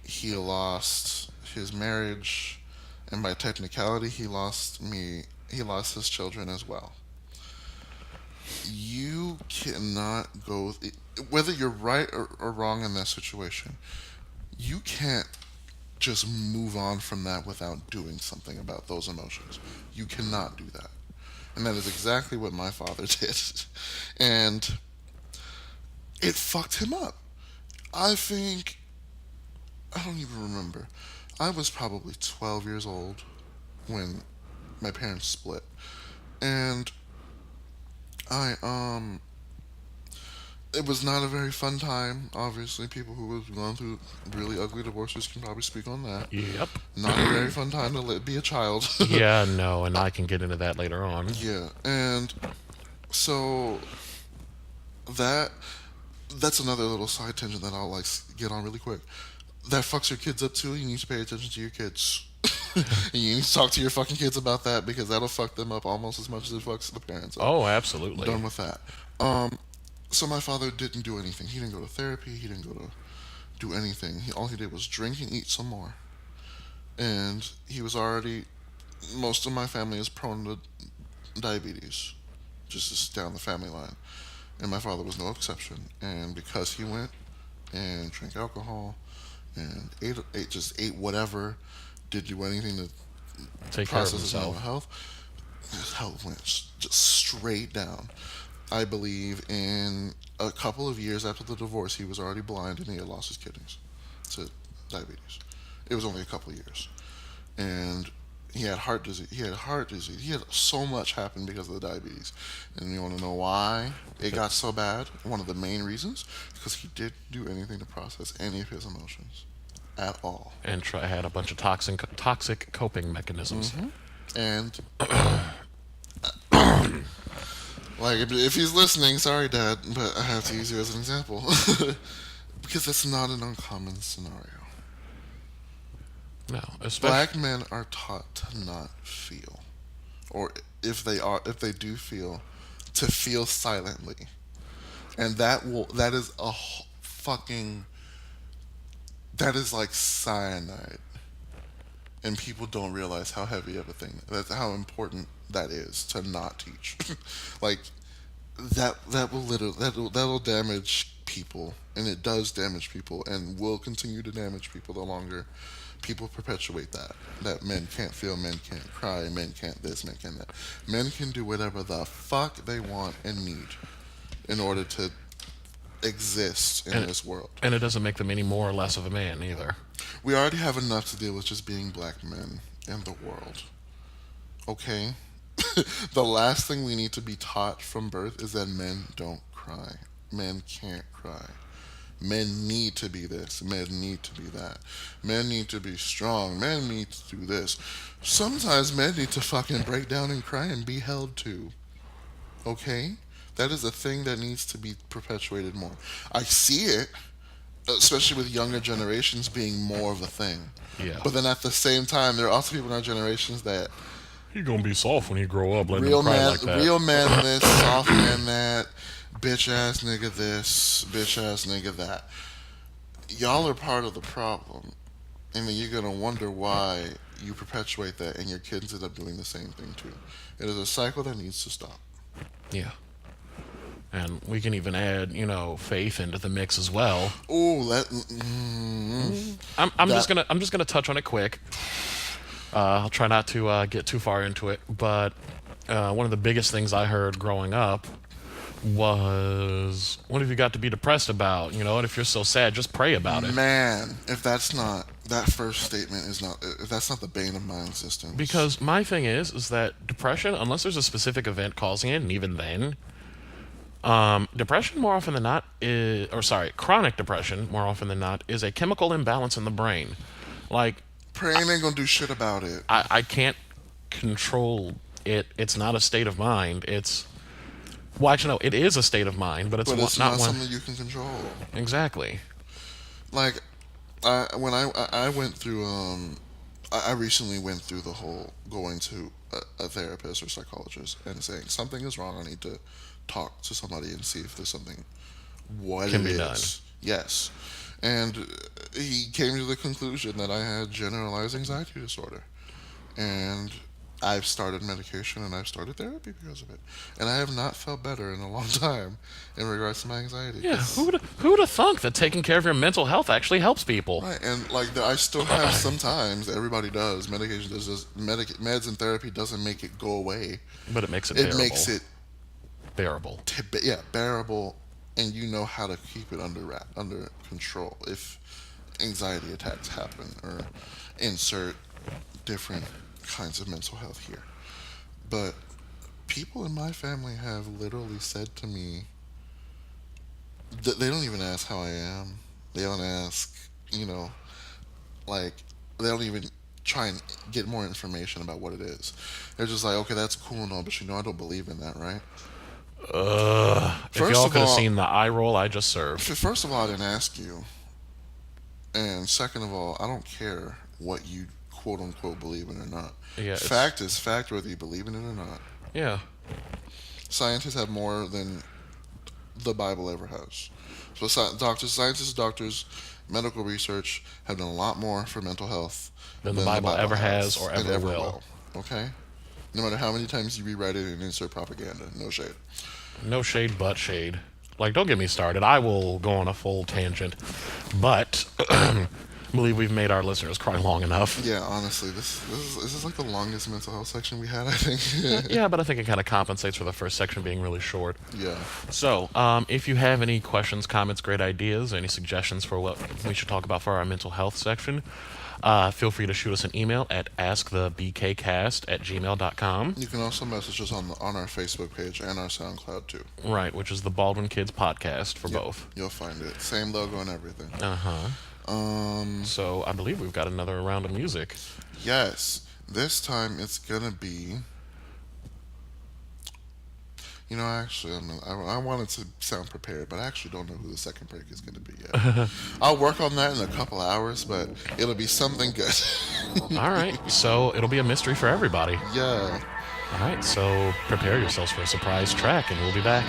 He lost his marriage, and by technicality, he lost me. He lost his children as well. You cannot go, whether you're right or wrong in that situation, you can't just move on from that without doing something about those emotions. You cannot do that. And that is exactly what my father did. And it fucked him up. I think, I don't even remember. I was probably 12 years old when my parents split. And it was not a very fun time. Obviously, people who have gone through really ugly divorces can probably speak on that. Yep. Not a very fun time to be a child. Yeah, no, and I can get into that later on. Yeah, and so that's another little side tangent that I'll get on really quick. That fucks your kids up too. You need to pay attention to your kids. And you need to talk to your fucking kids about that because that'll fuck them up almost as much as it fucks the parents up. Oh, absolutely. Done with that. So my father didn't do anything. He didn't go to therapy. He didn't go to do anything. All he did was drink and eat some more. And he was already, most of my family is prone to diabetes, just down the family line. And my father was no exception. And because he went and drank alcohol and ate whatever, didn't do anything to Take care of process his mental himself. health, his health went just straight down. I believe in a couple of years after the divorce, he was already blind and he had lost his kidneys to diabetes. It was only a couple of years. And he had heart disease. He had so much happen because of the diabetes. And you want to know why it got so bad? One of the main reasons, because he didn't do anything to process any of his emotions at all. And had a bunch of toxic coping mechanisms. And like, if he's listening, sorry, Dad, but I have to use you as an example because that's not an uncommon scenario. No, especially Black men are taught to not feel, or if they do feel, to feel silently, and that is a fucking that is like cyanide, and people don't realize how heavy of a thing that's how important that is to not teach. Like that will literally that'll damage people, and it does damage people, and will continue to damage people the longer people perpetuate that men can't feel, men can't cry, men can't this, men can't that. Men can do whatever the fuck they want and need in order to exist in this world. And it doesn't make them any more or less of a man either. We already have enough to deal with just being black men in the world. Okay? The last thing we need to be taught from birth is that men don't cry. Men can't cry. Men need to be this. Men need to be that. Men need to be strong. Men need to do this. Sometimes men need to fucking break down and cry and be held to. Okay? That is a thing that needs to be perpetuated more. I see it, especially with younger generations, being more of a thing. Yeah. But then at the same time, there are also people in our generations that You're gonna be soft when you grow up, letting him cry like that. real man this, soft man that, bitch ass nigga this, bitch ass nigga that. Y'all are part of the problem, and then you're gonna wonder why you perpetuate that, and your kids end up doing the same thing too. It is a cycle that needs to stop. Yeah. And we can even add, faith into the mix as well. Ooh, I'm just gonna touch on it quick. I'll try not to get too far into it, but one of the biggest things I heard growing up was, "What have you got to be depressed about? And if you're so sad, just pray about it." Man, if that's not that first statement is not if that's not the bane of my existence. Because my thing is that depression, unless there's a specific event causing it, and even then, depression more often than not chronic depression more often than not is a chemical imbalance in the brain. Like, praying ain't gonna do shit about it. I can't control it. It's not a state of mind. Well, actually, no, it is a state of mind, but it's not one. Something you can control. Exactly. Like, when I went through, I recently went through the whole going to a therapist or psychologist and saying something is wrong. I need to talk to somebody and see if there's something. What Can it be is. done. Yes. And he came to the conclusion that I had generalized anxiety disorder. And I've started medication and I've started therapy because of it. And I have not felt better in a long time in regards to my anxiety. Yeah, who'd have thunk that taking care of your mental health actually helps people? Right, and I still have sometimes, everybody does, medication does just, meds and therapy doesn't make it go away. But it makes it It bearable. makes it bearable. Bearable, and you know how to keep it under control if anxiety attacks happen, or insert different kinds of mental health here. But people in my family have literally said to me that they don't even ask how I am. They don't ask, they don't even try and get more information about what it is. They're just like, okay, that's cool and all, but I don't believe in that, right? If y'all could have seen the eye roll I just served. First of all, I didn't ask you. And second of all, I don't care what you quote unquote believe in or not. Yeah, fact is fact, whether you believe in it or not. Yeah. Scientists have more than the Bible ever has. So scientists, doctors, medical research have done a lot more for mental health than the Bible ever has or ever will. Okay? No matter how many times you rewrite it and insert propaganda. No shade. No shade but shade. Like, don't get me started. I will go on a full tangent. But I believe we've made our listeners cry long enough. Yeah, honestly, this is like the longest mental health section we had, I think. Yeah, but I think it kind of compensates for the first section being really short. Yeah. So, if you have any questions, comments, great ideas, any suggestions for what we should talk about for our mental health section, feel free to shoot us an email at askthebkcast@gmail.com. You can also message us on our Facebook page and our SoundCloud too. Right, which is the Baldwin Kids Podcast for both. You'll find it. Same logo and everything. So I believe we've got another round of music. Yes. This time it's gonna be. Actually, I wanted to sound prepared, but I actually don't know who the second break is going to be yet. I'll work on that in a couple hours, but it'll be something good. All right, so it'll be a mystery for everybody. Yeah. Alright, so prepare yourselves for a surprise track, and we'll be back.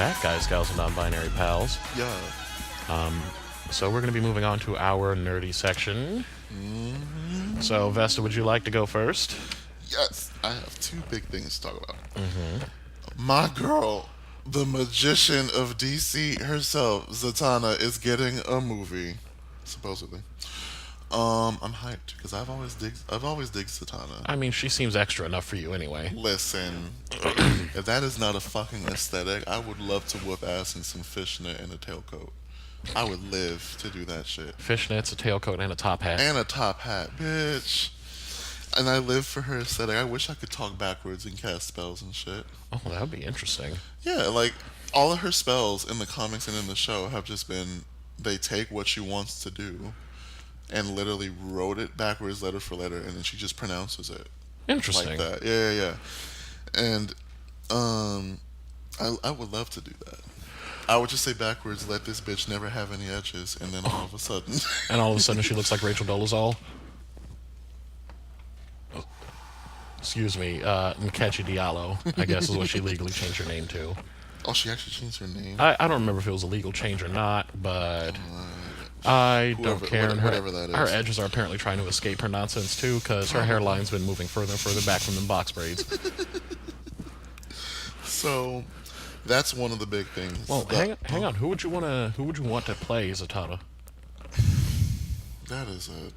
back, guys, gals, and non-binary pals. Yeah. So we're going to be moving on to our nerdy section. So, Vesta, would you like to go first? Yes, I have two big things to talk about. My girl, the magician of DC herself, Zatanna, is getting a movie, supposedly. I'm hyped because I've always digged Zatanna. I mean, she seems extra enough for you anyway. Listen, if that is not a fucking aesthetic, I would love to whoop ass in some fishnet and a tailcoat. I would live to do that shit. Fishnets, a tailcoat, and a top hat. And a top hat, bitch. And I live for her aesthetic. I wish I could talk backwards and cast spells and shit. Oh, that would be interesting. Yeah, like, all of her spells in the comics and in the show have just been, they take what she wants to do and literally wrote it backwards letter for letter, and then she just pronounces it. Interesting. Like that. Yeah. And, I would love to do that. I would just say backwards, let this bitch never have any edges, and then all of a sudden... And all of a sudden she looks like Rachel Dolezal. Excuse me, Nkechi Diallo, I guess is what she legally changed her name to. Oh, she actually changed her name? I don't remember if it was a legal change or not, but I don't care. And whatever that is. Her edges are apparently trying to escape her nonsense too, because her hairline's been moving further and further back from them box braids. So that's one of the big things. Well, hang on. Who would you want to play Zatanna? That is a.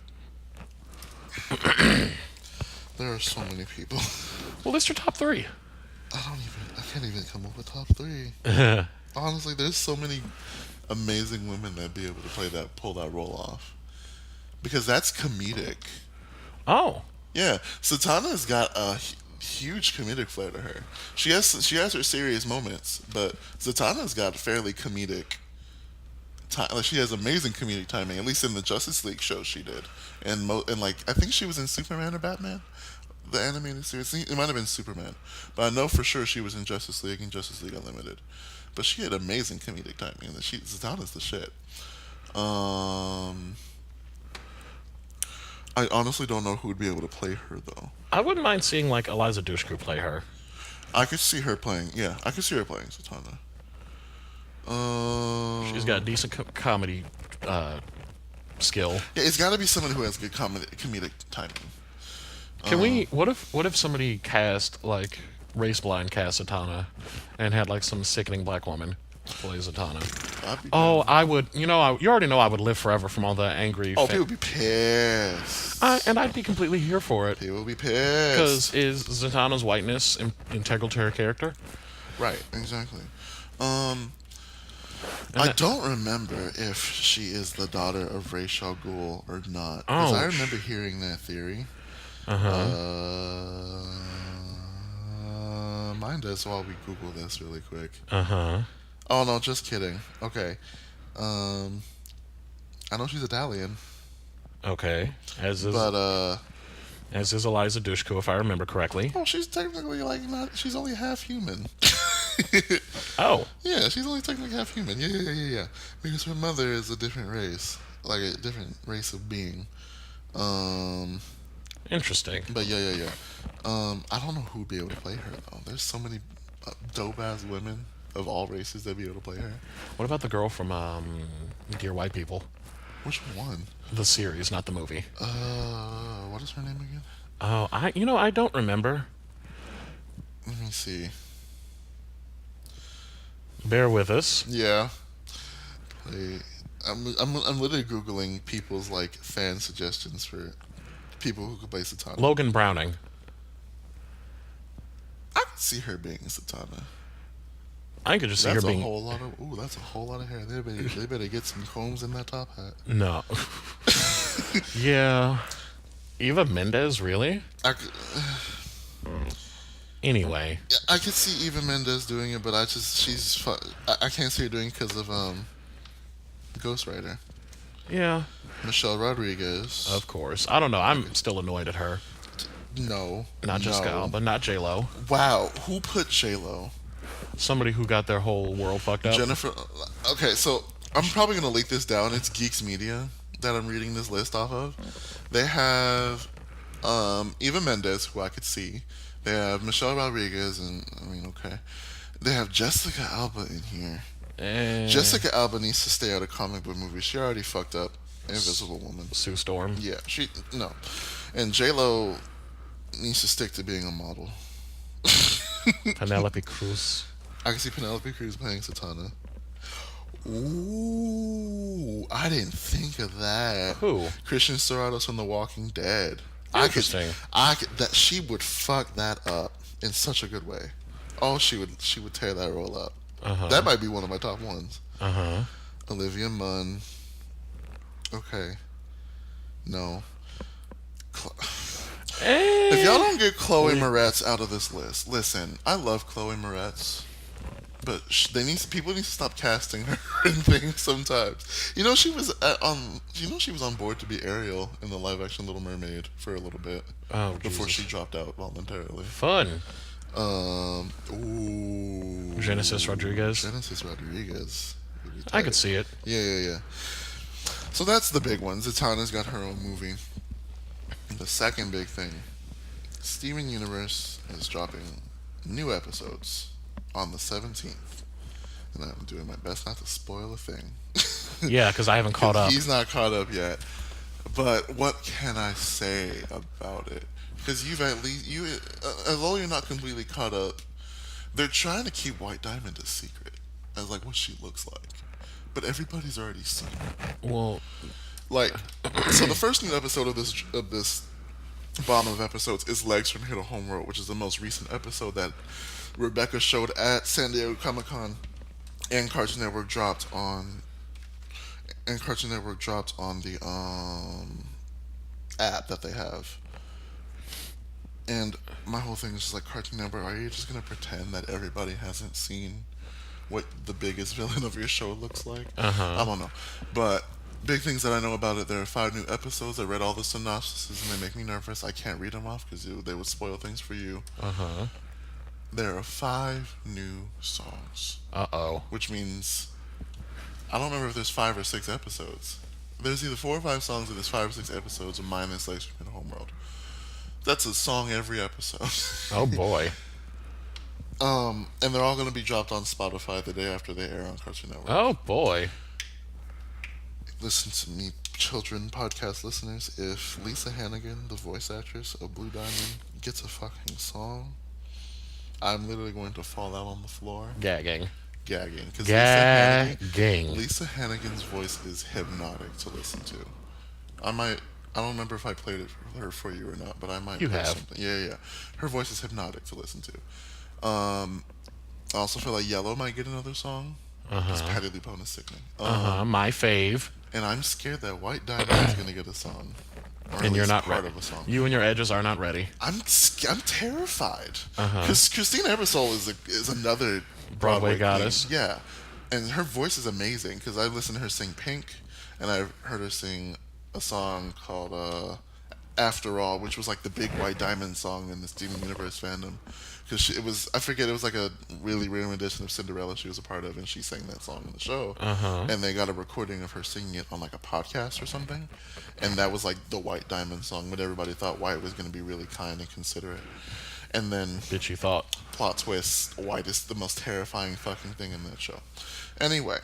There are so many people. Well, list your top 3. I can't even come up with top 3. Honestly, there's so many amazing women that be able to pull that role off. Because that's comedic. Oh. Yeah, Satana's got a huge comedic flair to her. She has her serious moments, but Zatanna's got fairly comedic time. Like, she has amazing comedic timing. At least in the Justice League show, she did. And like I think she was in Superman or Batman, the animated series. It might have been Superman, but I know for sure she was in Justice League and Justice League Unlimited. But she had amazing comedic timing. And Zatanna's the shit. I honestly don't know who would be able to play her though. I wouldn't mind seeing like Eliza Dushku play her. I could see her playing. Yeah, I could see her playing Zatanna. She's got decent comedy skill. Yeah, it's got to be someone who has good comedic timing. Can we? What if somebody cast like race blind cast Zatanna, and had like some sickening black woman play Zatanna? Oh, I would. You already know I would live forever from all the angry. Oh, people would be pissed. And I'd be completely here for it. People would be pissed. Because is Zatanna's whiteness integral to her character? Right. Exactly. I don't remember if she is the daughter of Ra's al Ghul or not. Because I remember hearing that theory. Mine does while we Google this really quick. Oh, no, just kidding. Okay. I know she's Italian. Okay. As is Eliza Dushku, if I remember correctly. Oh, she's technically she's only half human. Oh. Yeah, she's only technically half human. Yeah. Because her mother is a different race. Like a different race of being. Interesting. But yeah. I don't know who would be able to play her, though. There's so many dope-ass women of all races that'd be able to play her. What about the girl from Dear White People? Which one? The series, not the movie. What is her name again? Oh, I don't remember. Let me see. Bear with us. Yeah. I'm literally Googling people's like fan suggestions for people who could play Zatanna. Logan Browning. I could see her being Zatanna. I could just see her being. That's a whole lot of hair. They better get some combs in that top hat. No. Yeah. Eva Mendes, really? Anyway. Yeah, I could see Eva Mendes doing it, but I can't see her doing it because of Ghost Rider. Yeah. Michelle Rodriguez. Of course. I don't know. I'm still annoyed at her. No. Not Jessica Alba, not J-Lo. Wow. Who put J-Lo? Somebody who got their whole world fucked up. Jennifer. Okay, so I'm probably going to leak this down. It's Geeks Media that I'm reading this list off of. They have Eva Mendes, who I could see. They have Michelle Rodriguez, okay. They have Jessica Alba in here. Jessica Alba needs to stay out of comic book movies. She already fucked up Invisible Woman. Sue Storm. Yeah, no. And J-Lo needs to stick to being a model. Penelope Cruz. I can see Penelope Cruz playing Zatanna. Ooh, I didn't think of that. Who? Christian Serratos from The Walking Dead. Interesting. That she would fuck that up in such a good way. Oh, she would tear that role up. That might be one of my top ones. Olivia Munn. Okay. No. If y'all don't get Chloe Moretz out of this list, listen, I love Chloe Moretz, but people need to stop casting her in things sometimes. She was on board to be Ariel in the live action Little Mermaid for a little bit. Oh, before Jesus. she dropped out voluntarily. Fun. Genesis Rodriguez. I could see it. Yeah. So that's the big one. Zatanna's got her own movie. The second big thing, Steven Universe is dropping new episodes on the 17th. And I'm doing my best not to spoil a thing. Yeah, because I haven't caught up. He's not caught up yet. But what can I say about it? Because although you're not completely caught up, They're trying to keep White Diamond a secret as like what she looks like, but everybody's already seen her. Well, Like, so the first new episode of this bomb of episodes is Legs from Here to Homeworld, which is the most recent episode that Rebecca showed at San Diego Comic Con, and Cartoon Network dropped on the app that they have. And my whole thing is just like, Cartoon Network, are you just gonna pretend that everybody hasn't seen what the biggest villain of your show looks like? I don't know, but big things that I know about it. There are 5 new episodes. I read all the synopsises and they make me nervous. I can't read them off because they would spoil things for you. There are 5 new songs. Which means I don't remember if there's 5 or 6 episodes. There's either 4 or 5 songs and there's 5 or 6 episodes of minus Legs from Homeworld. That's a song every episode. oh boy. And they're all going to be dropped on Spotify the day after they air on Cartoon Network. Oh boy. Listen to me, children podcast listeners. If Lisa Hannigan, the voice actress of Blue Diamond, gets a fucking song, I'm literally going to fall out on the floor Gagging. because Gagging. Lisa Hannigan's voice is hypnotic to listen to. I don't remember if I played it for you or not, but I might. You play have. something. Yeah. Her voice is hypnotic to listen to. I also feel like Yellow might get another song. Because Patti LuPone is sickening. My fave. And I'm scared that White Diamond is going to get a song. Or at And you're least not part ready. of a song. You and your edges are not ready. I'm terrified. Because Christina Ebersole is another Broadway queen. goddess. Yeah. And her voice is amazing because I listened to her sing Pink, and I heard her sing a song called After All, which was like the big White Diamond song in the Steven Universe fandom. Because it was like a really rare rendition of Cinderella she was a part of, and she sang that song in the show. And they got a recording of her singing it on like a podcast or something, and that was like the White Diamond song, but everybody thought White was going to be really kind and considerate. And then, Bitch, you thought. plot twist, White is the most terrifying fucking thing in that show. Anyway,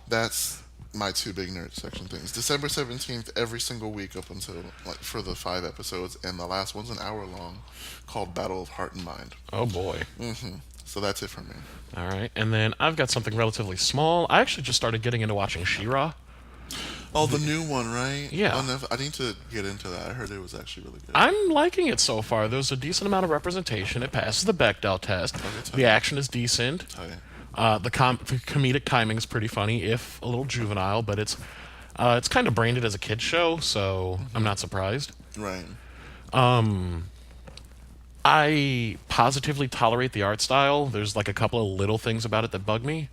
that's my 2 big nerd section things. December 17th, every single week up until like for the 5 episodes, and the last one's an hour long, called Battle of Heart and Mind. Oh boy. So that's it for me. All right. And then I've got something relatively small. I actually just started getting into watching She-Ra. Oh, the new one, right? Yeah. I need to get into that. I heard it was actually really good. I'm liking it so far. There's a decent amount of representation. It passes the Bechdel test. tight. The action is decent. Tight. The comedic timing is pretty funny, if a little juvenile, but it's kind of branded as a kid's show, so I'm not surprised. Right. I positively tolerate the art style. There's like a couple of little things about it that bug me,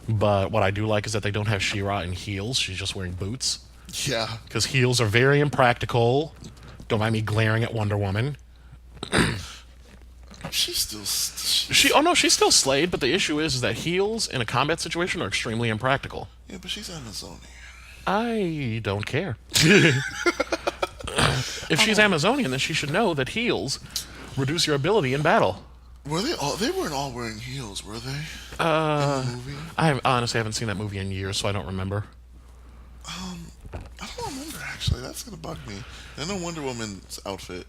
but what I do like is that they don't have She-Ra in heels. She's just wearing boots, Yeah. because heels are very impractical. Don't mind me glaring at Wonder Woman. She's still. She's still slayed, but the issue is that heels in a combat situation are extremely impractical. Yeah, but she's Amazonian. I don't care. If she's Amazonian, then she should know that heels reduce your ability in battle. Were they all? They weren't all wearing heels, were they? In the movie? I honestly haven't seen that movie in years, so I don't remember. I don't remember actually. That's gonna bug me. I know Wonder Woman's outfit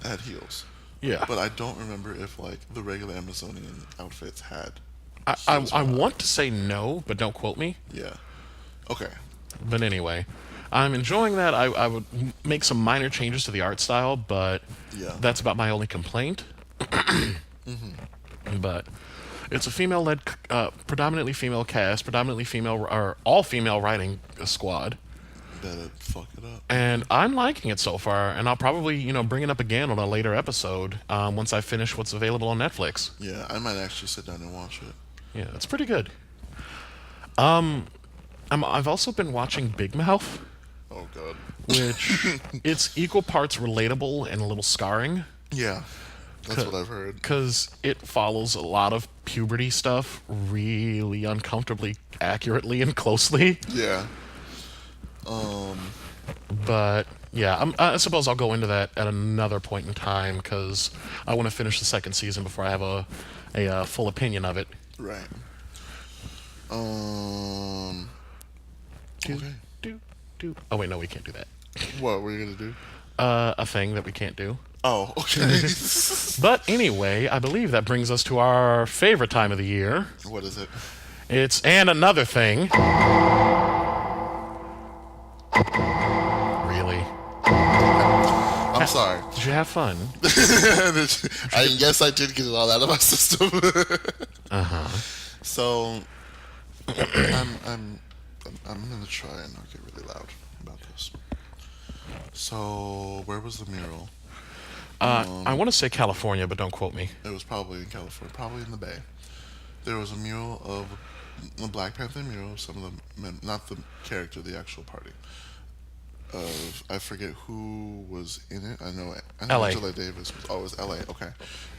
had heels. Yeah. But I don't remember if like the regular Amazonian outfits had. I want to say no, but don't quote me. Yeah. Okay. But anyway, I'm enjoying that. I would make some minor changes to the art style, but Yeah. that's about my only complaint. But it's a female-led, predominantly female cast, predominantly female, or all-female writing squad. Better fuck it up. And I'm liking it so far, and I'll probably, bring it up again on a later episode once I finish what's available on Netflix. Yeah, I might actually sit down and watch it. Yeah, it's pretty good. I've also been watching Big Mouth, Oh god. which it's equal parts relatable and a little scarring, Yeah. That's what I've heard. because it follows a lot of puberty stuff really uncomfortably accurately and closely. Yeah. But yeah, I suppose I'll go into that at another point in time, because I want to finish the second season before I have a full opinion of it. Right. Do, Okay. do. Oh wait, no, we can't do that. What were you gonna do? a thing that we can't do. Oh, okay. But anyway, I believe that brings us to our favorite time of the year. What is it? It's and another thing. Really? I'm sorry. Did you have fun? Yes, I did get it all out of my system. So, I'm gonna try and not get really loud about this. So, where was the mural? I want to say California, but don't quote me. It was probably in California, probably in the Bay. There was a mural of a Black Panther mural of some of the men, not the character, the actual party. I forget who was in it. I know LA. Angela Davis was. Oh, it was LA. Okay.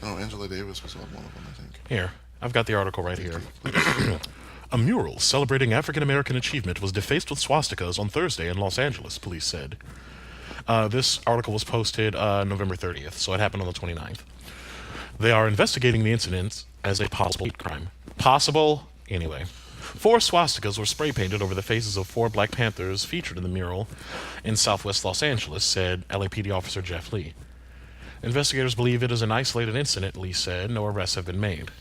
I know Angela Davis was on one of them, I think. Here, I've got the article right here. A mural celebrating African American achievement was defaced with swastikas on Thursday in Los Angeles, police said. This article was posted November 30th, so it happened on the 29th. They are investigating the incident as a possible hate crime. Possible? Anyway. 4 swastikas were spray painted over the faces of 4 Black Panthers featured in the mural in southwest Los Angeles, said LAPD officer Jeff Lee. Investigators believe it is an isolated incident, Lee said. No arrests have been made.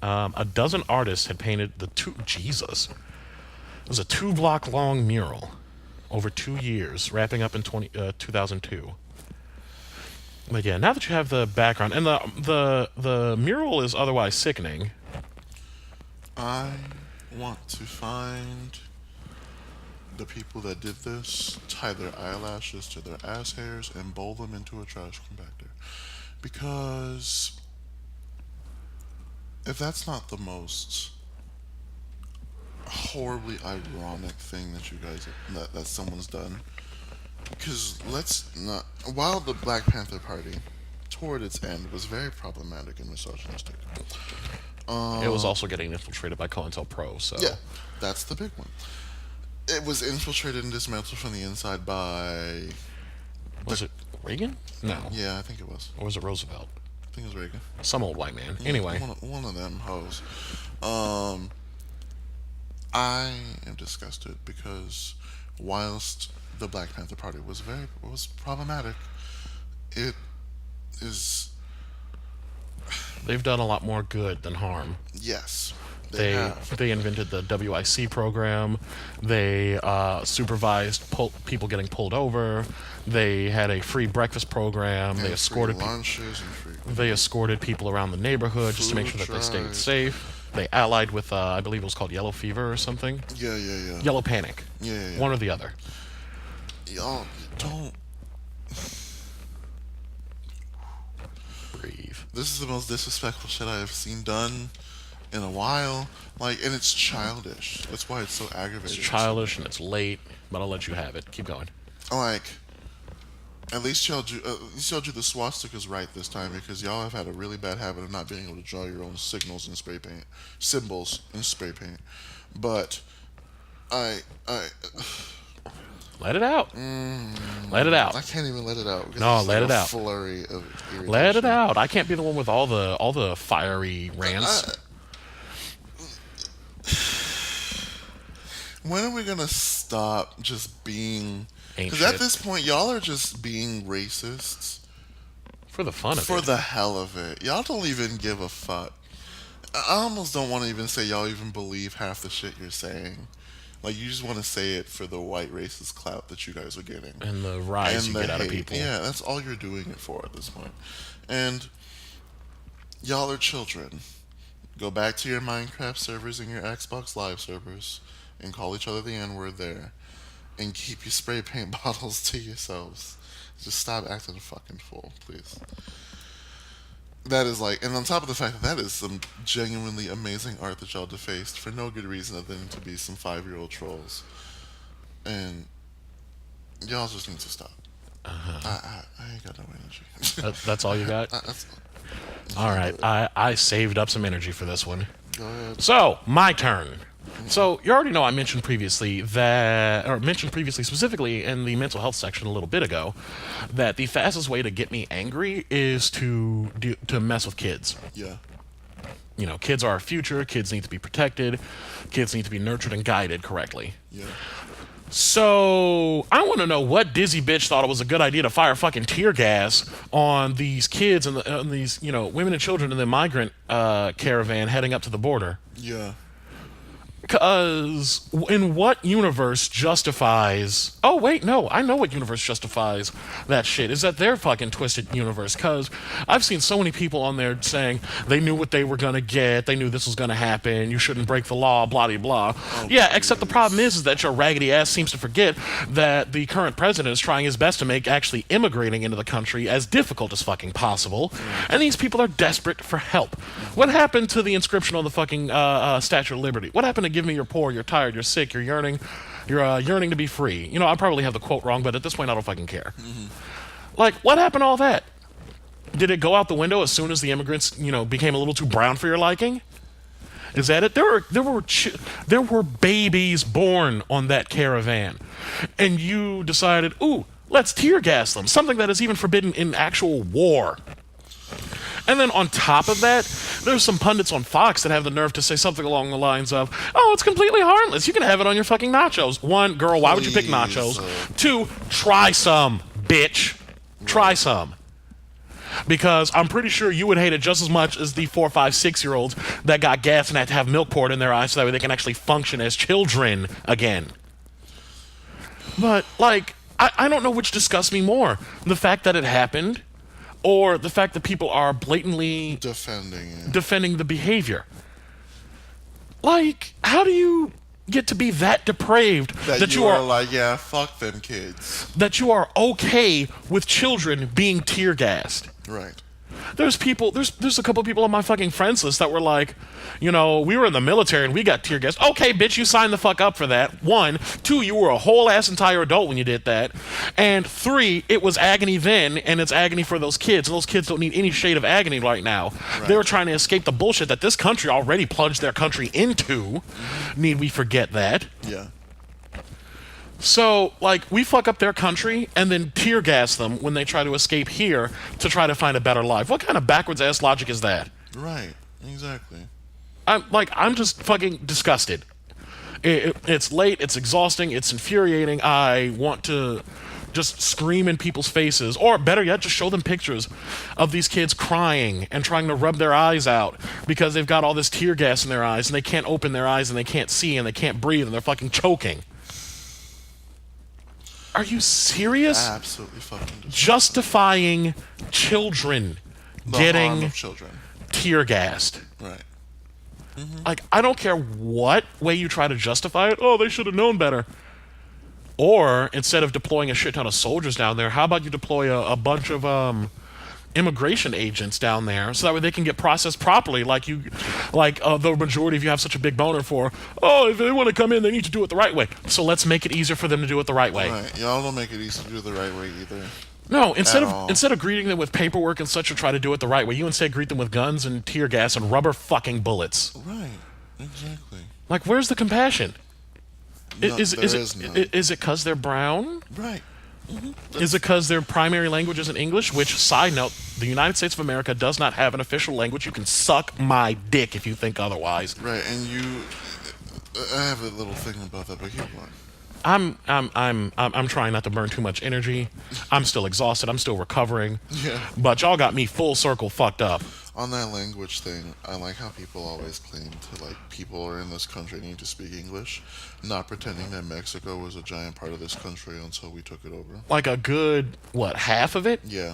A dozen artists had painted the Jesus. It was a 2-block-long mural over 2 years, wrapping up in 2002. But yeah, now that you have the background, and the mural is otherwise sickening. I want to find the people that did this, tie their eyelashes to their ass hairs, and bowl them into a trash compactor. Because if that's not the most horribly ironic thing that you guys that someone's done, because let's not. While the Black Panther Party, toward its end, was very problematic and misogynistic. It was also getting infiltrated by COINTELPRO, so... Yeah, that's the big one. It was infiltrated and dismantled from the inside by... Was it Reagan? No. Yeah, I think it was. Or was it Roosevelt? I think it was Reagan. Some old white man. Yeah, Anyway. One of them hoes. I am disgusted because whilst the Black Panther Party was problematic, it is... They've done a lot more good than harm. Yes, They invented the WIC program. They supervised people getting pulled over. They had a free breakfast program. And they escorted free lunches and free... They escorted people around the neighborhood just to make sure that they stayed safe. They allied with, I believe it was called Yellow Fever or something. Yeah. Yellow Panic. Yeah. One or the other. Y'all don't... Breathe. This is the most disrespectful shit I have seen done in a while. Like, and it's childish. That's why it's so aggravating. It's childish and it's late, but I'll let you have it. Keep going. Like, at least y'all do the swastikas right this time, because y'all have had a really bad habit of not being able to draw your own symbols in spray paint. But Let it out. Let it out. I can't even let it out. Because No, it's let like it a out. Flurry of irritation. Let it out. I can't be the one with all the fiery rants. When are we gonna stop just being? Ain't Because at shit. this point, y'all are just being racists For the fun of for it. the hell of it. Y'all don't even give a fuck. I almost don't want to even say y'all even believe half the shit you're saying. Like, you just want to say it for the white racist clout that you guys are getting. And the rise you the get out of hate. people. Yeah, that's all you're doing it for at this point. And y'all are children. Go back to your Minecraft servers and your Xbox Live servers and call each other the N-word there. And keep your spray paint bottles to yourselves. Just stop acting a fucking fool, please. That is like, and on top of the fact that is some genuinely amazing art that y'all defaced for no good reason other than to be some 5-year-old trolls. And y'all just need to stop. I ain't got no energy. That's all you got? That's All right. I saved up some energy for this one. Go ahead. So, my turn. So, you already know I mentioned previously specifically in the mental health section a little bit ago, that the fastest way to get me angry is to mess with kids. Yeah. You know, kids are our future. Kids need to be protected. Kids need to be nurtured and guided correctly. Yeah. So I want to know what dizzy bitch thought it was a good idea to fire fucking tear gas on these kids and on these, women and children in the migrant caravan heading up to the border. Yeah. Because in what universe justifies... Oh, wait, no. I know what universe justifies that shit. Is that their fucking twisted universe. Because I've seen so many people on there saying they knew what they were going to get. They knew this was going to happen. You shouldn't break the law, blah-de-blah. Oh, yeah, except the problem is that your raggedy ass seems to forget that the current president is trying his best to make actually immigrating into the country as difficult as fucking possible. And these people are desperate for help. What happened to the inscription on the fucking Statue of Liberty? What happened to give me you're poor, you're tired, you're sick, you're yearning to be free? I probably have the quote wrong, but at this point I don't fucking care. Like, what happened to all that? Did it go out the window as soon as the immigrants, became a little too brown for your liking? Is that it? There were babies born on that caravan, and you decided, ooh, let's tear gas them, something that is even forbidden in actual war. And then on top of that, there's some pundits on Fox that have the nerve to say something along the lines of, oh, it's completely harmless. You can have it on your fucking nachos. One, girl, why would you pick nachos? Two, try some, bitch. Try some. Because I'm pretty sure you would hate it just as much as the 4, 5, 6-year-olds that got gas and had to have milk poured in their eyes so that way they can actually function as children again. But, like, I don't know which disgusts me more. The fact that it happened, or the fact that people are blatantly defending the behavior. Like, how do you get to be that depraved that you are like, yeah, fuck them kids, that you are okay with children being tear gassed? Right. There's a couple of people on my fucking friends list that were like, we were in the military and we got tear gas. Okay, bitch, you signed the fuck up for that. 1, 2, you were a whole ass entire adult when you did that. And 3, it was agony then, and it's agony for those kids. And those kids don't need any shade of agony right now. Right. They were trying to escape the bullshit that this country already plunged their country into. Need we forget that? Yeah. So, like, we fuck up their country and then tear gas them when they try to escape here to try to find a better life. What kind of backwards ass logic is that? Right. Exactly. I'm just fucking disgusted. It's late, it's exhausting, it's infuriating. I want to just scream in people's faces, or better yet, just show them pictures of these kids crying and trying to rub their eyes out because they've got all this tear gas in their eyes and they can't open their eyes and they can't see and they can't breathe and they're fucking choking. Are you serious? Absolutely fucking justifying children getting tear gassed. Right. Like, I don't care what way you try to justify it. Oh, they should have known better. Or, instead of deploying a shit ton of soldiers down there, how about you deploy a bunch of immigration agents down there so that way they can get processed properly, like the majority of you have such a big boner for. Oh, if they want to come in, they need to do it the right way. So let's make it easier for them to do it the right way. Right. Y'all don't make it easy to do it the right way either. No, instead of greeting them with paperwork and such, or try to do it the right way, you instead greet them with guns and tear gas and rubber fucking bullets. Right. Exactly. Like, where's the compassion? No, is it because they're brown? Right. Is it because their primary language isn't English? Which, side note, the United States of America does not have an official language. You can suck my dick if you think otherwise. Right, and I have a little thing about that, but keep going. I'm trying not to burn too much energy. I'm still exhausted. I'm still recovering. Yeah. But y'all got me full circle fucked up. On that language thing, I like how people always claim to, like, people are in this country need to speak English, not pretending that Mexico was a giant part of this country until we took it over. Like a good, half of it? Yeah.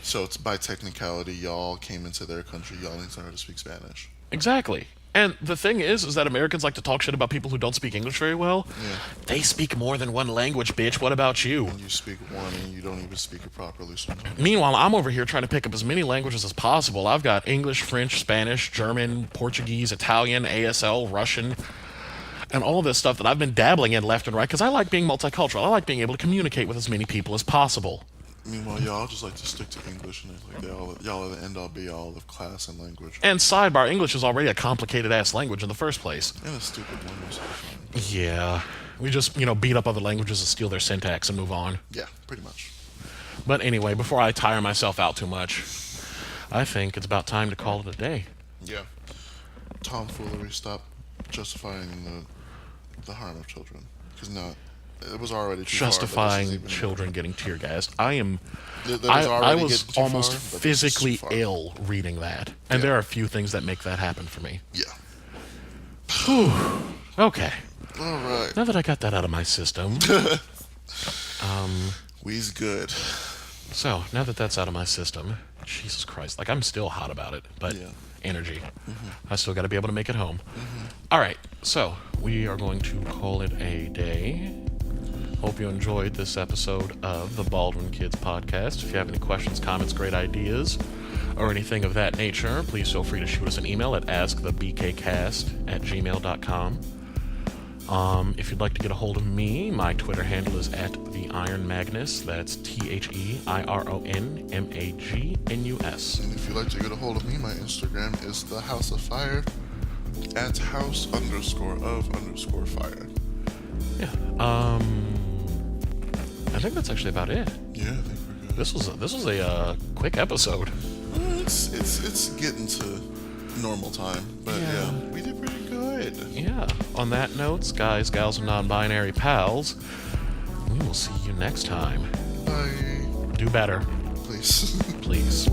So it's by technicality, y'all came into their country, y'all need to know how to speak Spanish. Exactly. And the thing is that Americans like to talk shit about people who don't speak English very well. Yeah. They speak more than one language, bitch. What about you? And you speak one and you don't even speak it properly sometimes. Meanwhile, I'm over here trying to pick up as many languages as possible. I've got English, French, Spanish, German, Portuguese, Italian, ASL, Russian, and all this stuff that I've been dabbling in left and right because I like being multicultural. I like being able to communicate with as many people as possible. Meanwhile, y'all just like to stick to English, and like y'all are the end-all be-all of class and language. And sidebar, English is already a complicated-ass language in the first place. And a stupid one most of the time. Yeah. We just, beat up other languages and steal their syntax and move on. Yeah, pretty much. But anyway, before I tire myself out too much, I think it's about time to call it a day. Yeah. Tomfoolery, stop justifying the harm of children. Because It was already too justifying children getting tear gassed. I already was getting too almost far, but this is physically too far. ill reading that, and Yeah. there are a few things that make that happen for me. Yeah. Okay, All right. now that I got that out of my system, We's good. so now that that's out of my system, Jesus Christ, like I'm still hot about it, but Yeah. energy. I still got to be able to make it home. All right, so we are going to call it a day. Hope you enjoyed this episode of the Baldwin Kids Podcast. If you have any questions, comments, great ideas, or anything of that nature, please feel free to shoot us an email at askthebkcast@gmail.com. If you'd like to get a hold of me, my Twitter handle is @TheIronMagnus. That's TheIronMagnus. And if you'd like to get a hold of me, my Instagram is the House of Fire at house_of_fire. Yeah. I think that's actually about it. Yeah, I think we're good. This was a quick episode. It's getting to normal time, but yeah, we did pretty good. Yeah. On that note, guys, gals, and non-binary pals, we will see you next time. Bye. Do better, Please. please.